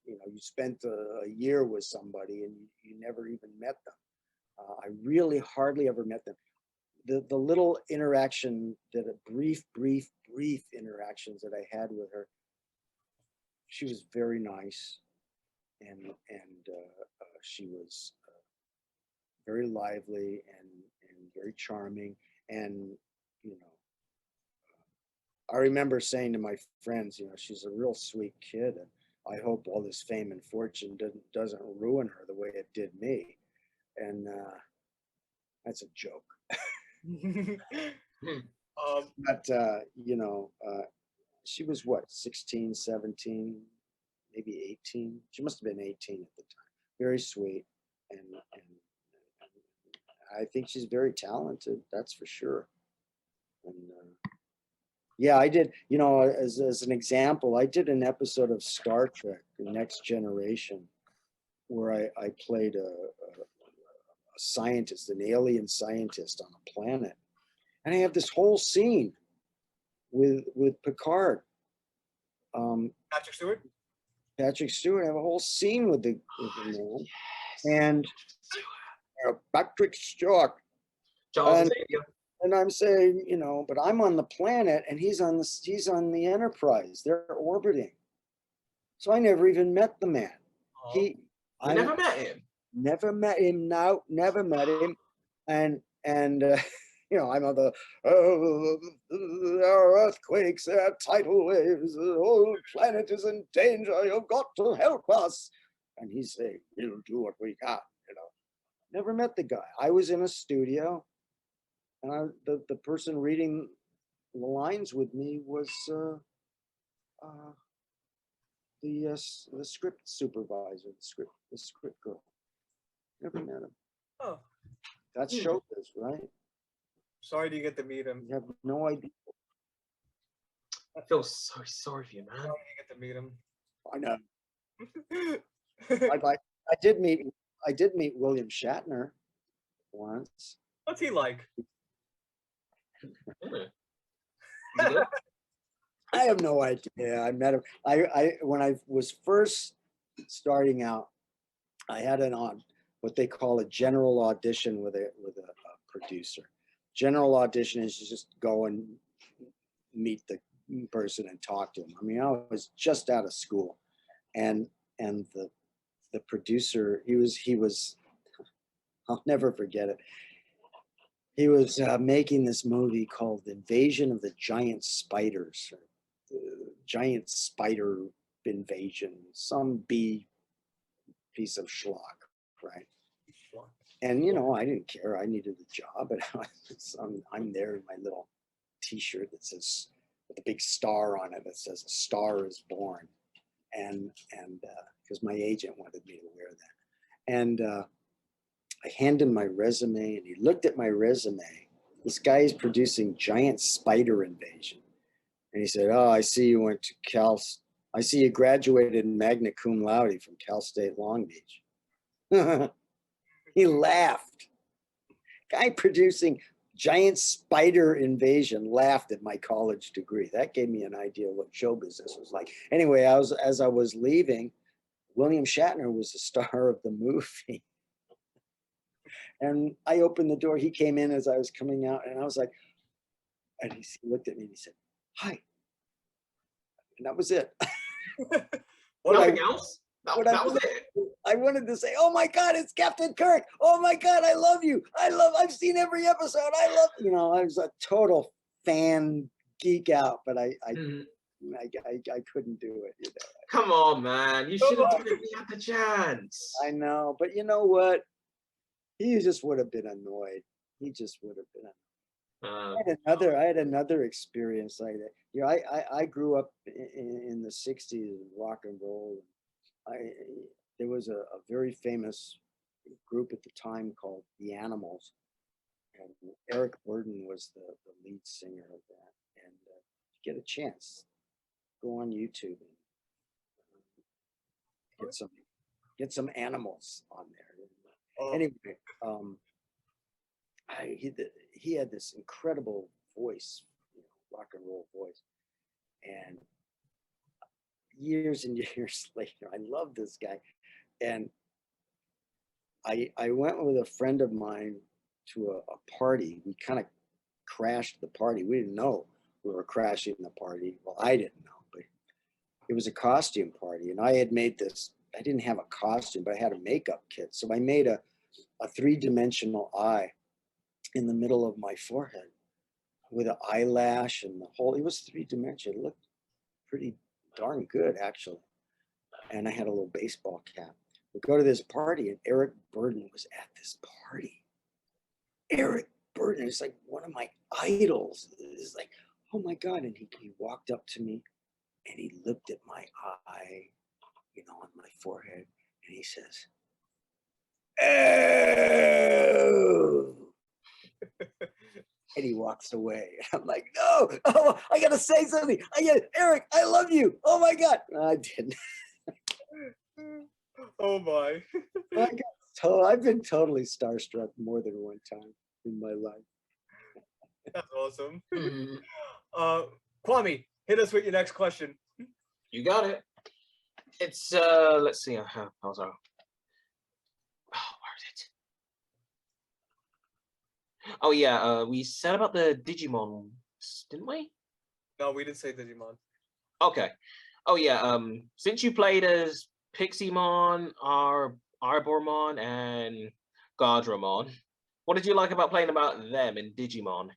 you spent a year with somebody and you never even met them. I really hardly ever met them. The little interaction, brief interactions that I had with her, she was very nice, and she was very lively and very charming. And I remember saying to my friends, she's a real sweet kid, and I hope all this fame and fortune doesn't ruin her the way it did me. And that's a joke. But she was what, 16, 17, maybe 18. She must have been 18 at the time. Very sweet, and I think she's very talented. That's for sure. And yeah, I did. As an example, I did an episode of Star Trek: The Next Generation, where I played a scientist, an alien scientist on a planet, and I have this whole scene with Picard. Patrick Stewart. Patrick Stewart. I have a whole scene with the man, and Patrick Stewart. Charles And I'm saying, but I'm on the planet and he's on the Enterprise. They're orbiting. So I never even met the man. I never met him. Never met him. No, never met him. And I'm on the there are earthquakes, there are tidal waves, the whole planet is in danger. You've got to help us. And he's saying, we'll do what we can. Never met the guy. I was in a studio, and the person reading the lines with me was the script supervisor, the script girl. Never met him. Oh, that's showbiz, right? Sorry to get to meet him. You have no idea. I feel so sorry for you, man. Sorry to get to meet him. I know. I did meet William Shatner once. What's he like? I have no idea. I met him. When I was first starting out, I had what they call a general audition with a producer. General audition is you just go and meet the person and talk to him. I mean, I was just out of school, and the producer, he was I'll never forget it. He was making this movie called Invasion of the Giant Spiders, Giant Spider Invasion, some B piece of schlock, right? And I didn't care. I needed a job, and I'm there in my little T-shirt that says, with a big star on it that says "A Star Is Born," and because my agent wanted me to wear that, and I handed him my resume, and he looked at my resume. This guy is producing Giant Spider Invasion, and he said, "Oh, I see you went to Cal. I see you graduated magna cum laude from Cal State Long Beach." He laughed. Guy producing giant spider invasion laughed at my college degree. That gave me an idea what show business was like. Anyway, as I was leaving, William Shatner was the star of the movie. And I opened the door. He came in as I was coming out, and I was like, and he looked at me and he said, "Hi." And that was it. Nothing else? That I was it. I wanted to say, "Oh my God, it's Captain Kirk. Oh my God, I love you. I've seen every episode. I love," I was a total fan geek out, but I couldn't do it. Come on, man. You should have done it when you had the chance. I know, but you know what? He just would have been annoyed. He just would have been annoyed. I had another experience like that. I grew up in the 60s in rock and roll. There was a very famous group at the time called The Animals, and Eric Burden was the lead singer of that. And if you get a chance, go on YouTube and get some Animals on there. Anyway, he had this incredible voice, rock and roll voice, and years and years later, I love this guy, and I went with a friend of mine to a party. We kind of crashed the party. We didn't know we were crashing the party. Well, I didn't know, but it was a costume party, and I had made this. I didn't have a costume, but I had a makeup kit, so I made a three-dimensional eye in the middle of my forehead with an eyelash and the whole. It was three-dimensional. It looked pretty darn good, actually. And I had a little baseball cap. We go to this party, and Eric Burden was at this party. Eric Burden is like one of my idols. It's like, oh my God. And he walked up to me and he looked at my eye, on my forehead, and he says, "Oh." And he walks away. I'm like, no, oh, I gotta say something. Eric, I love you. Oh my God. No, I didn't. Oh my. I've been totally starstruck more than one time in my life. That's awesome. Kwame, hit us with your next question. You got it. It's let's see. How's our? Oh, where is it? Oh yeah, we said about the Digimon, didn't we? No, we didn't say Digimon. Okay. Oh yeah. Since you played as Piximon, Arbormon, and Gardramon, what did you like about playing about them in Digimon?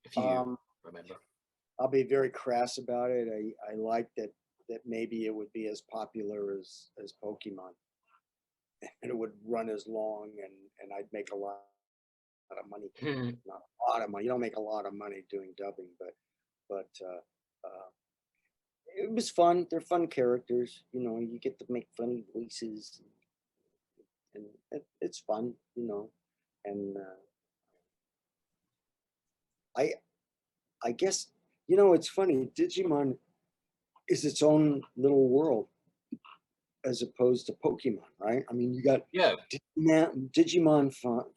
If you remember. I'll be very crass about it. I like that maybe it would be as popular as Pokemon, and it would run as long, and I'd make a lot of money. Not a lot of money. You don't make a lot of money doing dubbing, but it was fun. They're fun characters. You get to make funny voices, and it's fun. And I guess it's funny. Digimon is its own little world as opposed to Pokemon, right? I mean, you got Digimon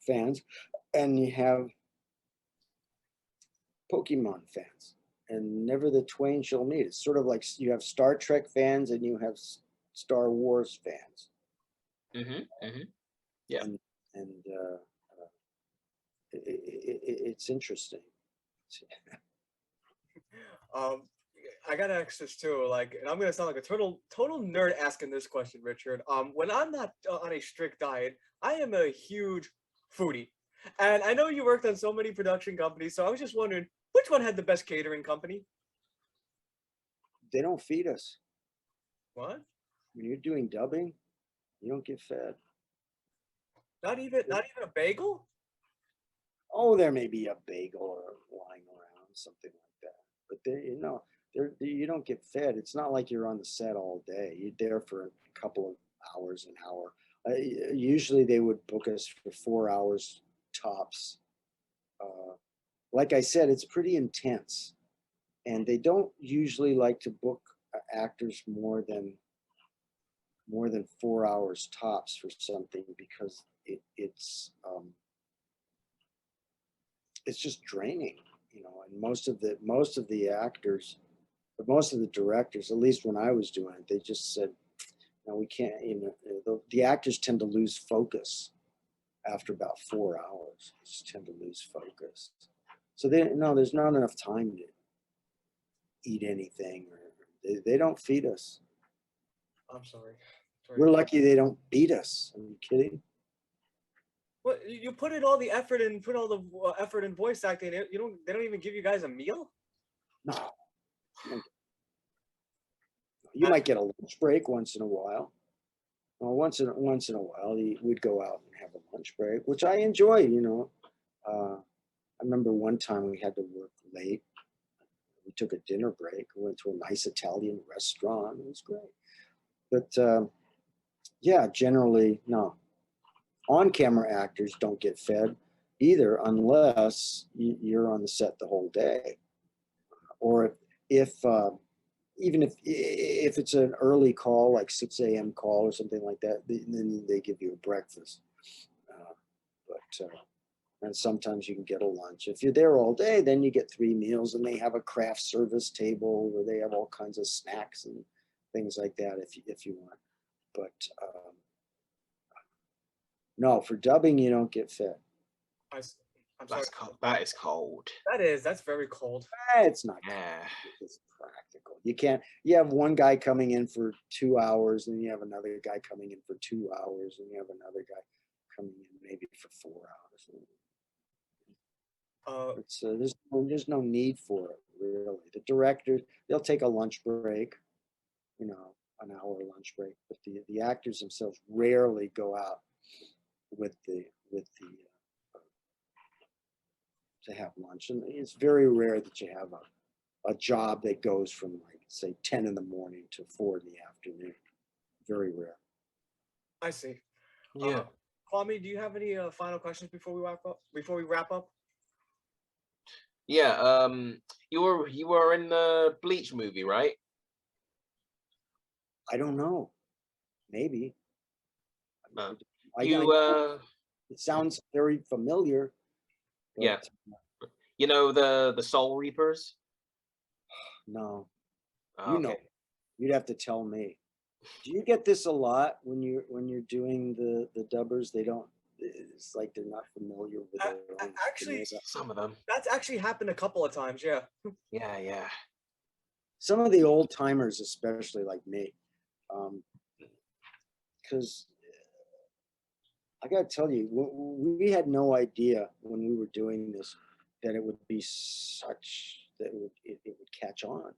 fans, and you have Pokemon fans, and never the twain shall meet. It's sort of like you have Star Trek fans and you have Star Wars fans. Yeah, and it's interesting. I gotta ask this too, and I'm gonna sound like a total nerd asking this question, Richard. When I'm not on a strict diet, I am a huge foodie, and I know you worked on so many production companies, so I was just wondering which one had the best catering company. They don't feed us. What? When you're doing dubbing, you don't get fed. Not even a bagel? Oh, there may be a bagel or lying around, something like that. But you don't get fed. It's not like you're on the set all day. You're there for a couple of hours, an hour. Usually they would book us for 4 hours tops. Like I said, it's pretty intense. And they don't usually like to book actors more than more than 4 hours tops for something because it's just draining, you know. And most of the actors, but most of the directors, at least when I was doing it, they just said, no, we can't. You know, the actors tend to lose focus after about 4 hours. They just tend to lose focus. So there's not enough time to eat anything, or they don't feed us. I'm sorry. We're lucky they don't beat us. Are you kidding? What, you put in all the effort and put all the effort in voice acting. They don't even give you guys a meal? No. You might get a lunch break once in a while. Well, once in a while, we'd go out and have a lunch break, which I enjoy. You know, I remember one time we had to work late. We took a dinner break. We went to a nice Italian restaurant. It was great. But yeah, generally, no. On-camera actors don't get fed either unless you're on the set the whole day, or if even if it's an early call, like 6 a.m. call or something like that, then they give you a breakfast. And sometimes you can get a lunch. If you're there all day, then you get 3 meals, and they have a craft service table where they have all kinds of snacks and things like that if you want. But no, for dubbing, you don't get fed. I'm sorry. That's cold. That is cold. That's very cold. It's not. Yeah. It's practical. You can't. You have one guy coming in for 2 hours, and you have another guy coming in for 2 hours, and you have another guy coming in maybe for 4 hours. There's no need for it, really. The directors, they'll take a lunch break, you know, an hour lunch break, but the actors themselves rarely go out with the to have lunch. And it's very rare that you have a job that goes from, like, say 10 in the morning to 4 in the afternoon. Very rare. I see. Yeah. Kwame, do you have any final questions before we wrap up? Yeah. You were in the Bleach movie, right? I don't know. Maybe. It sounds very familiar. Yeah. You know the Soul Reapers? No. Oh, You know, you'd have to tell me. Do you get this a lot when you're doing the dubbers? They don't. It's like they're not familiar with their own. Actually, some of them. That's actually happened a couple of times. Yeah. Yeah. Some of the old timers, especially like me, because I got to tell you, we had no idea when we were doing this that it would be such that it would catch on.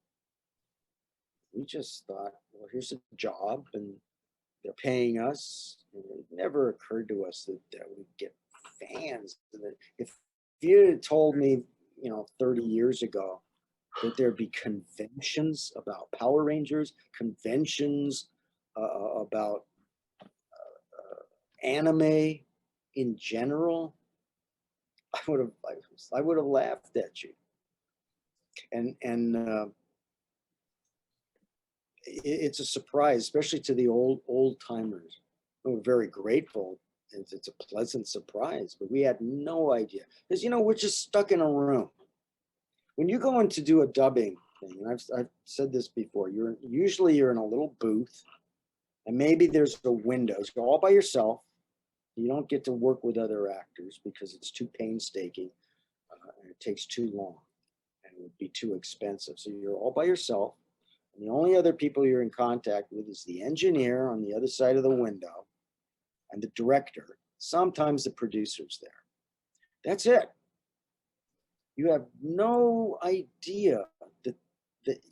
We just thought, well, here's a job and they're paying us. And it never occurred to us that we'd get fans. If you had told me, 30 years ago that there'd be conventions about Power Rangers, conventions about anime in general, I would have laughed at you. And it's a surprise, especially to the old timers. We're very grateful. It's a pleasant surprise, but we had no idea because we're just stuck in a room. When you go in to do a dubbing thing, and I've said this before, you're in a little booth, and maybe there's a window. You're all by yourself. You don't get to work with other actors because it's too painstaking, and it takes too long, and it would be too expensive. So you're all by yourself, and the only other people you're in contact with is the engineer on the other side of the window, and the director. Sometimes the producer's there. That's it. You have no idea that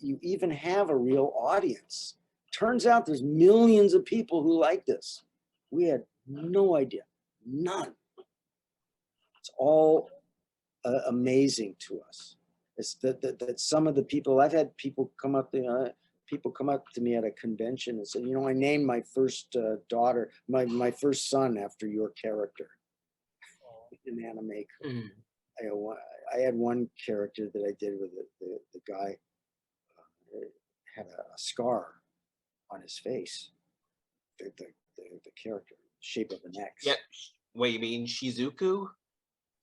you even have a real audience. Turns out there's millions of people who like this. We had no idea, none. It's all amazing to us. It's that some of the people, I've had people come up to me at a convention and said, I named my first daughter, my first son after your character in anime. I had one character that I did with the guy had a scar on his face the character, shape of an X. Yeah. Wait, you mean Shizuku?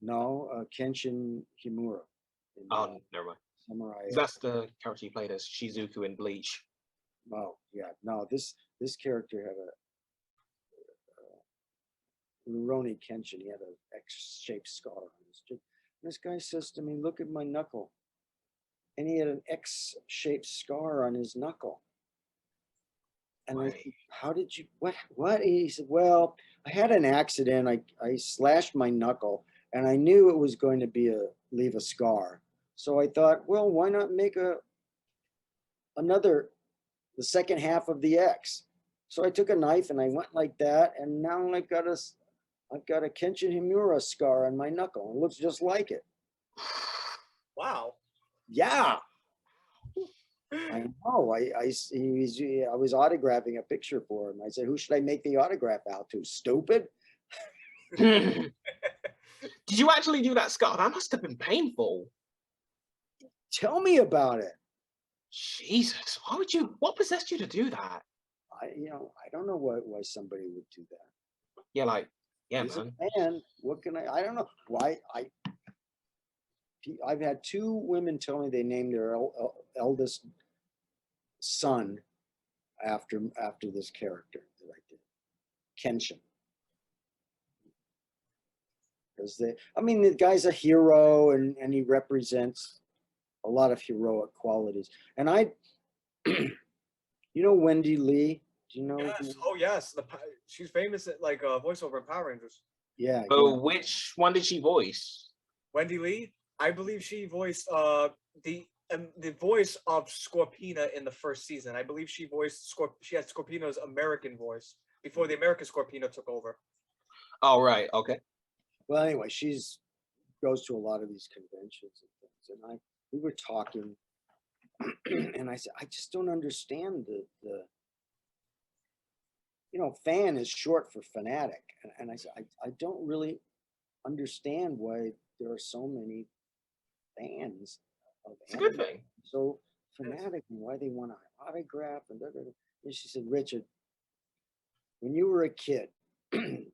No, Kenshin Himura. In, Oh, never mind. Samurai. That's the character he played as Shizuku in Bleach. Oh yeah, no. This character had a Rurouni Kenshin. He had an X-shaped scar on his chin. This guy says to me, "Look at my knuckle," and he had an X-shaped scar on his knuckle. And I said, how did you, what? He said, well, I had an accident. I slashed my knuckle and I knew it was going to leave a scar. So I thought, well, why not make the second half of the X? So I took a knife and I went like that. And now I've got a Kenshin Himura scar on my knuckle. It looks just like it. Wow. Yeah. I know. I was autographing a picture for him. I said, "Who should I make the autograph out to? Stupid." Did you actually do that, Scott? That must have been painful. Tell me about it. Jesus, why would you? What possessed you to do that? I don't know why somebody would do that. Yeah, He's man. a man. What can I don't know why. I've had two women tell me they named their eldest son after this character that I did, Kenshin. Because the guy's a hero and he represents a lot of heroic qualities. And Wendy Lee? Do you know? Yes. Oh yes. She's famous at voiceover in Power Rangers. Yeah. Oh, yeah. which one did she voice? Wendy Lee. I believe she voiced the voice of Scorpina in the first season. I believe she voiced she had Scorpina's American voice before the American Scorpina took over. Oh, right. Okay. Well, anyway, goes to a lot of these conventions and things, and we were talking, and I said, I just don't understand the fan is short for fanatic, and I said, I don't really understand why there are so many fans of It's a good thing. so fanatic and why they want an autograph and da, da, da. And she said, Richard, when you were a kid,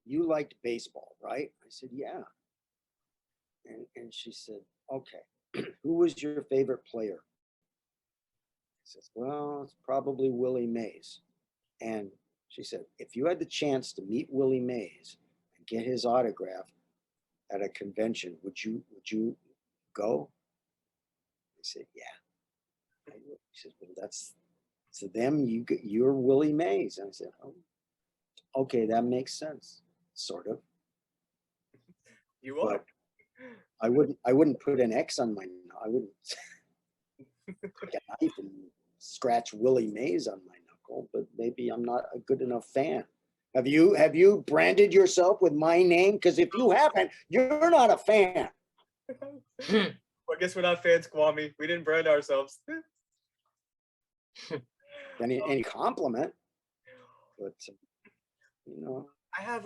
you liked baseball, right? I said, yeah. And she said, okay, who was your favorite player? I said, well, it's probably Willie Mays. And she said, if you had the chance to meet Willie Mays and get his autograph at a convention, would you go? I said, yeah. She said, well, that's to them, you're Willie Mays. And I said, oh, okay, that makes sense, sort of. You are. But I wouldn't put an X on my. I wouldn't take a knife and scratch Willie Mays on my knuckle. But maybe I'm not a good enough fan. Have you branded yourself with my name? Because if you haven't, you're not a fan. Well, I guess we're not fans, Kwame. We didn't brand ourselves. Any compliment, but I have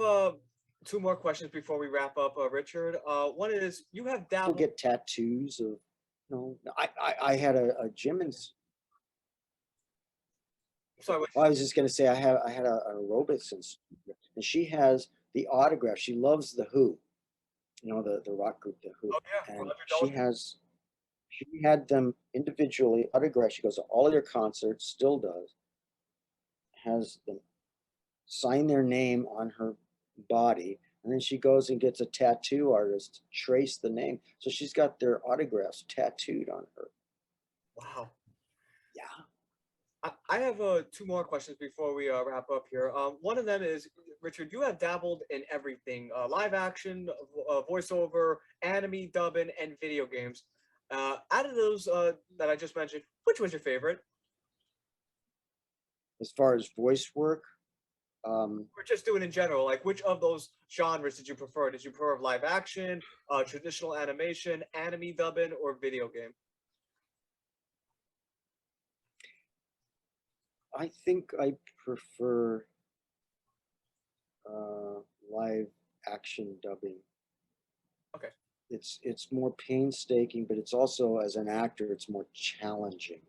two more questions before we wrap up, Richard. One is you have people dabbled. get tattoos of. I had a gym in. Sorry. Well, I was just going to say I had a aerobics instructor, and she has the autograph. She loves the Who, the rock group, the Who. Oh yeah. And she had them individually autographed. She goes to all their concerts, still does. Has them sign their name on her body, and then she goes and gets a tattoo artist to trace the name. So she's got their autographs tattooed on her. Wow. Yeah. I have two more questions before we wrap up here. One of them is, Richard, you have dabbled in everything, live action, voiceover, anime, dubbing, and video games. Out of those that I just mentioned, which was your favorite? As far as voice work, We're just doing in general, like which of those genres did you prefer? Did you prefer live action, traditional animation, anime dubbing, or video game? I think I prefer live action dubbing. Okay. It's more painstaking, but it's also, as an actor, it's more challenging.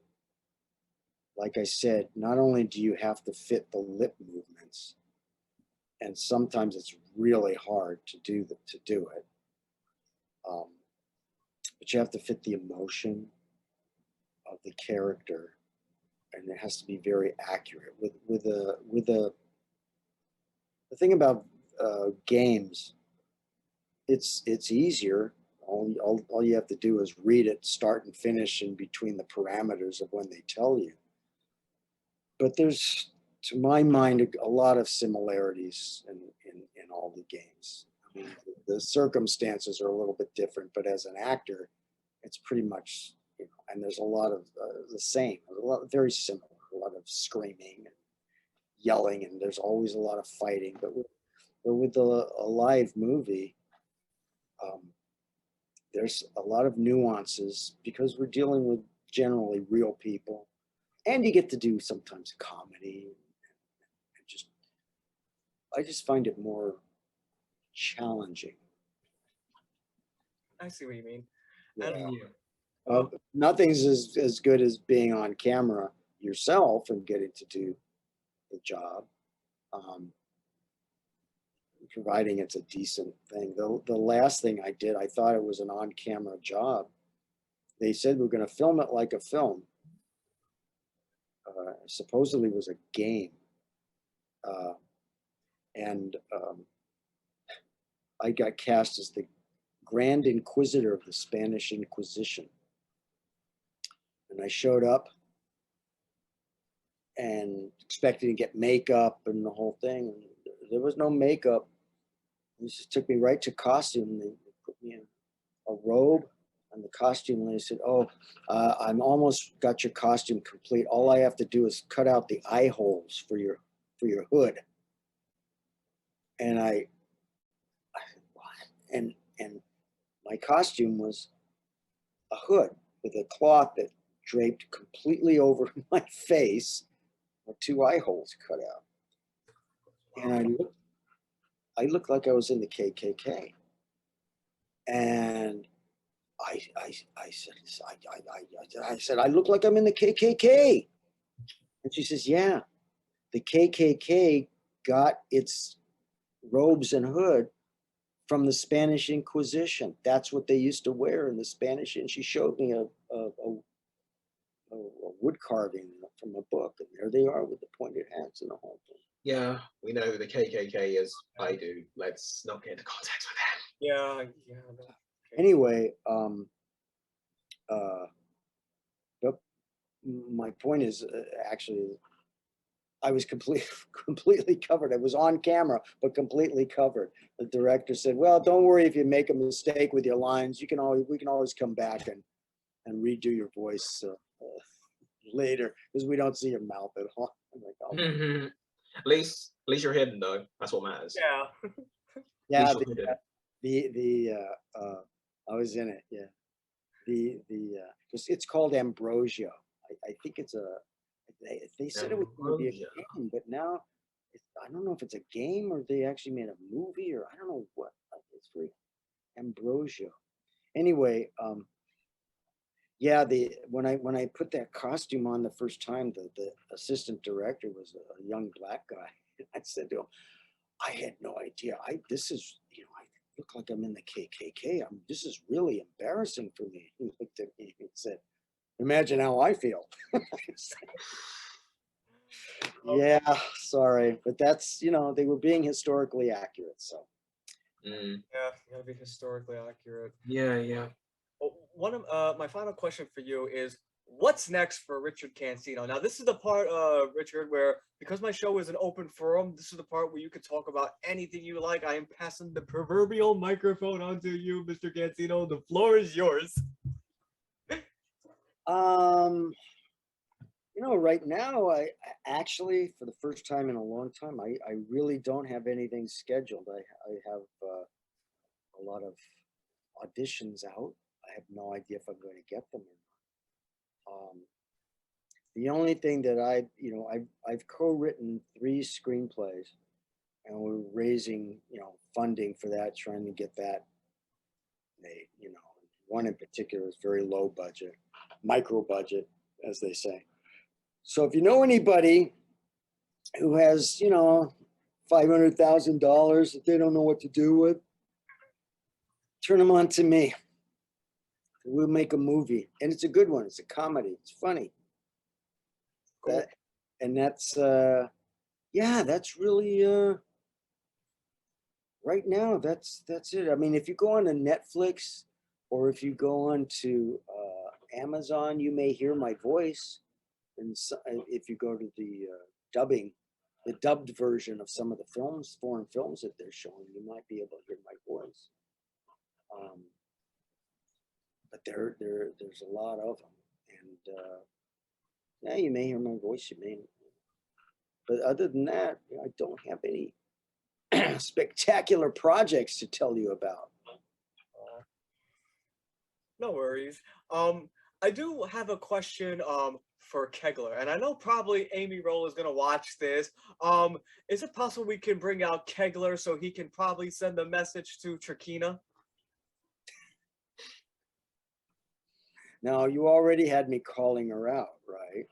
Like I said, not only do you have to fit the lip movements, audience. And sometimes it's really hard to do it. But you have to fit the emotion of the character, and it has to be very accurate. The thing about games, it's easier. All you have to do is read it, start and finish in between the parameters of when they tell you. But there's, to my mind, a lot of similarities in all the games. I mean, the circumstances are a little bit different, but as an actor, it's pretty much, and there's a lot of the same, very similar, a lot of screaming and yelling, and there's always a lot of fighting. But with a live movie, there's a lot of nuances because we're dealing with generally real people, and you get to do sometimes comedy. I just find it more challenging. I see what you mean. Yeah. Nothing's as good as being on camera yourself and getting to do the job, providing it's a decent thing. The last thing I did, I thought it was an on-camera job. They said we're going to film it like a film. Supposedly was a game. And I got cast as the Grand Inquisitor of the Spanish Inquisition. And I showed up and expecting to get makeup and the whole thing. And there was no makeup. They just took me right to costume. They put me in a robe and the costume. And they said, "Oh, I'm almost got your costume complete. All I have to do is cut out the eye holes for your hood." And and my costume was a hood with a cloth that draped completely over my face with 2 eye holes cut out. And I looked like I was in the KKK. And I said, "I look like I'm in the KKK." And she says, "Yeah, the KKK got its robes and hood from the Spanish Inquisition. That's what they used to wear in the Spanish." And she showed me a wood carving from a book, and there they are with the pointed hats and the whole thing. Yeah, we know who the KKK is. I do. Let's not get into contact with them. Yeah. Okay. Anyway, but my point is actually, I was completely covered. I was on camera, but completely covered. The director said, "Well, don't worry if you make a mistake with your lines. We can always come back and redo your voice later because we don't see your mouth at all." I'm like, "Oh." At least you're hidden though. That's what matters. Yeah. Yeah, At least I was in it. Yeah, it's called Ambrosio. I think it's they said it was going to be a game, but now I don't know if it's a game or they actually made a movie or I don't know what. It's for Ambrosio. Anyway, yeah, when I put that costume on the first time, the assistant director was a young black guy. I said to him, "I had no idea. This is, I look like I'm in the KKK. This is really embarrassing for me." He looked at me and said, "Imagine how I feel." Yeah, sorry, but that's, they were being historically accurate, so. Yeah, you gotta be historically accurate. Yeah. Well, one of my final question for you is, what's next for Richard Cansino? Now, this is the part, Richard, where because my show is an open forum, this is the part where you can talk about anything you like. I am passing the proverbial microphone onto you, Mr. Cansino. The floor is yours. Right now, I actually, for the first time in a long time, I really don't have anything scheduled. I have a lot of auditions out. I have no idea if I'm going to get them or not. The only thing that I've co-written 3 screenplays, and we're raising, funding for that, trying to get that made. One in particular is very low budget, micro budget, as they say. So if you know anybody who has, $500,000 that they don't know what to do with. Turn them on to me. We'll make a movie, and it's a good one. It's a comedy. It's funny. Cool. That's yeah, that's really right now. That's it. I mean, if you go on to Netflix or if you go on to Amazon, you may hear my voice. And so, if you go to the dubbed version of some of the films, foreign films that they're showing, you might be able to hear my voice. But there's a lot of them, and yeah, you may hear my voice, you may. But other than that, I don't have any spectacular projects to tell you about. No worries. I do have a question for Kegler, and I know probably Amy Roll is gonna watch this. Is it possible we can bring out Kegler so he can probably send a message to Trakina? Now, you already had me calling her out, right?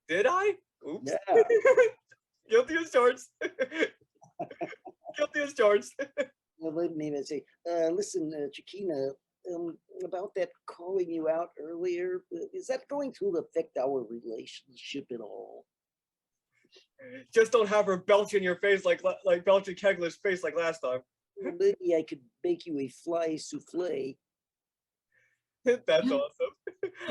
Did I? Oops. Yeah. Guilty as charged. Guilty as charged. Well, let me say, listen, Chiquina, about that calling you out earlier, is that going to affect our relationship at all? Just don't have her belch in your face like belch in Kegler's face like last time. Well, maybe I could make you a fly souffle. That's awesome.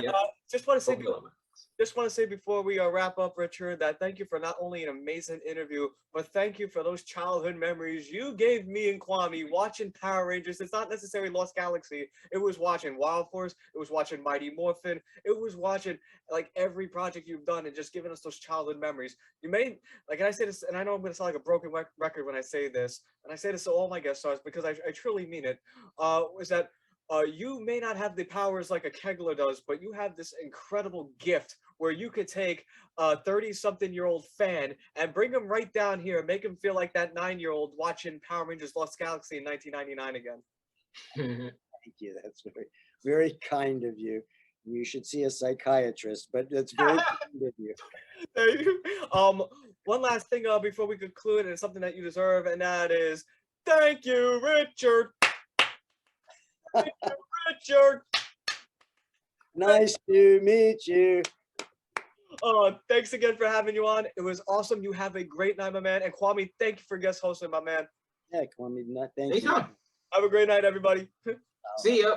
Yeah. Just want to say before we wrap up, Richard, that thank you for not only an amazing interview, but thank you for those childhood memories you gave me and Kwame watching Power Rangers. It's not necessarily Lost Galaxy. It was watching Wild Force. It was watching Mighty Morphin. It was watching like every project you've done and just giving us those childhood memories. You made, like, and I say this, and I know I'm going to sound like a broken record when I say this, and I say this to all my guest stars because I truly mean it, is that you may not have the powers like a Kegler does, but you have this incredible gift where you could take a 30-something-year-old fan and bring him right down here and make him feel like that 9-year-old watching Power Rangers Lost Galaxy in 1999 again. Thank you. That's very, very kind of you. You should see a psychiatrist, but that's very kind of you. Thank you. One last thing before we conclude, and it's something that you deserve, and that is thank you, Richard. Thank you, Richard. Nice to meet you. Thanks again for having you on. It was awesome. You have a great night, my man. And Kwame, thank you for guest hosting, my man. Yeah, Kwame, thank you. Anytime. Have a great night, everybody. See ya.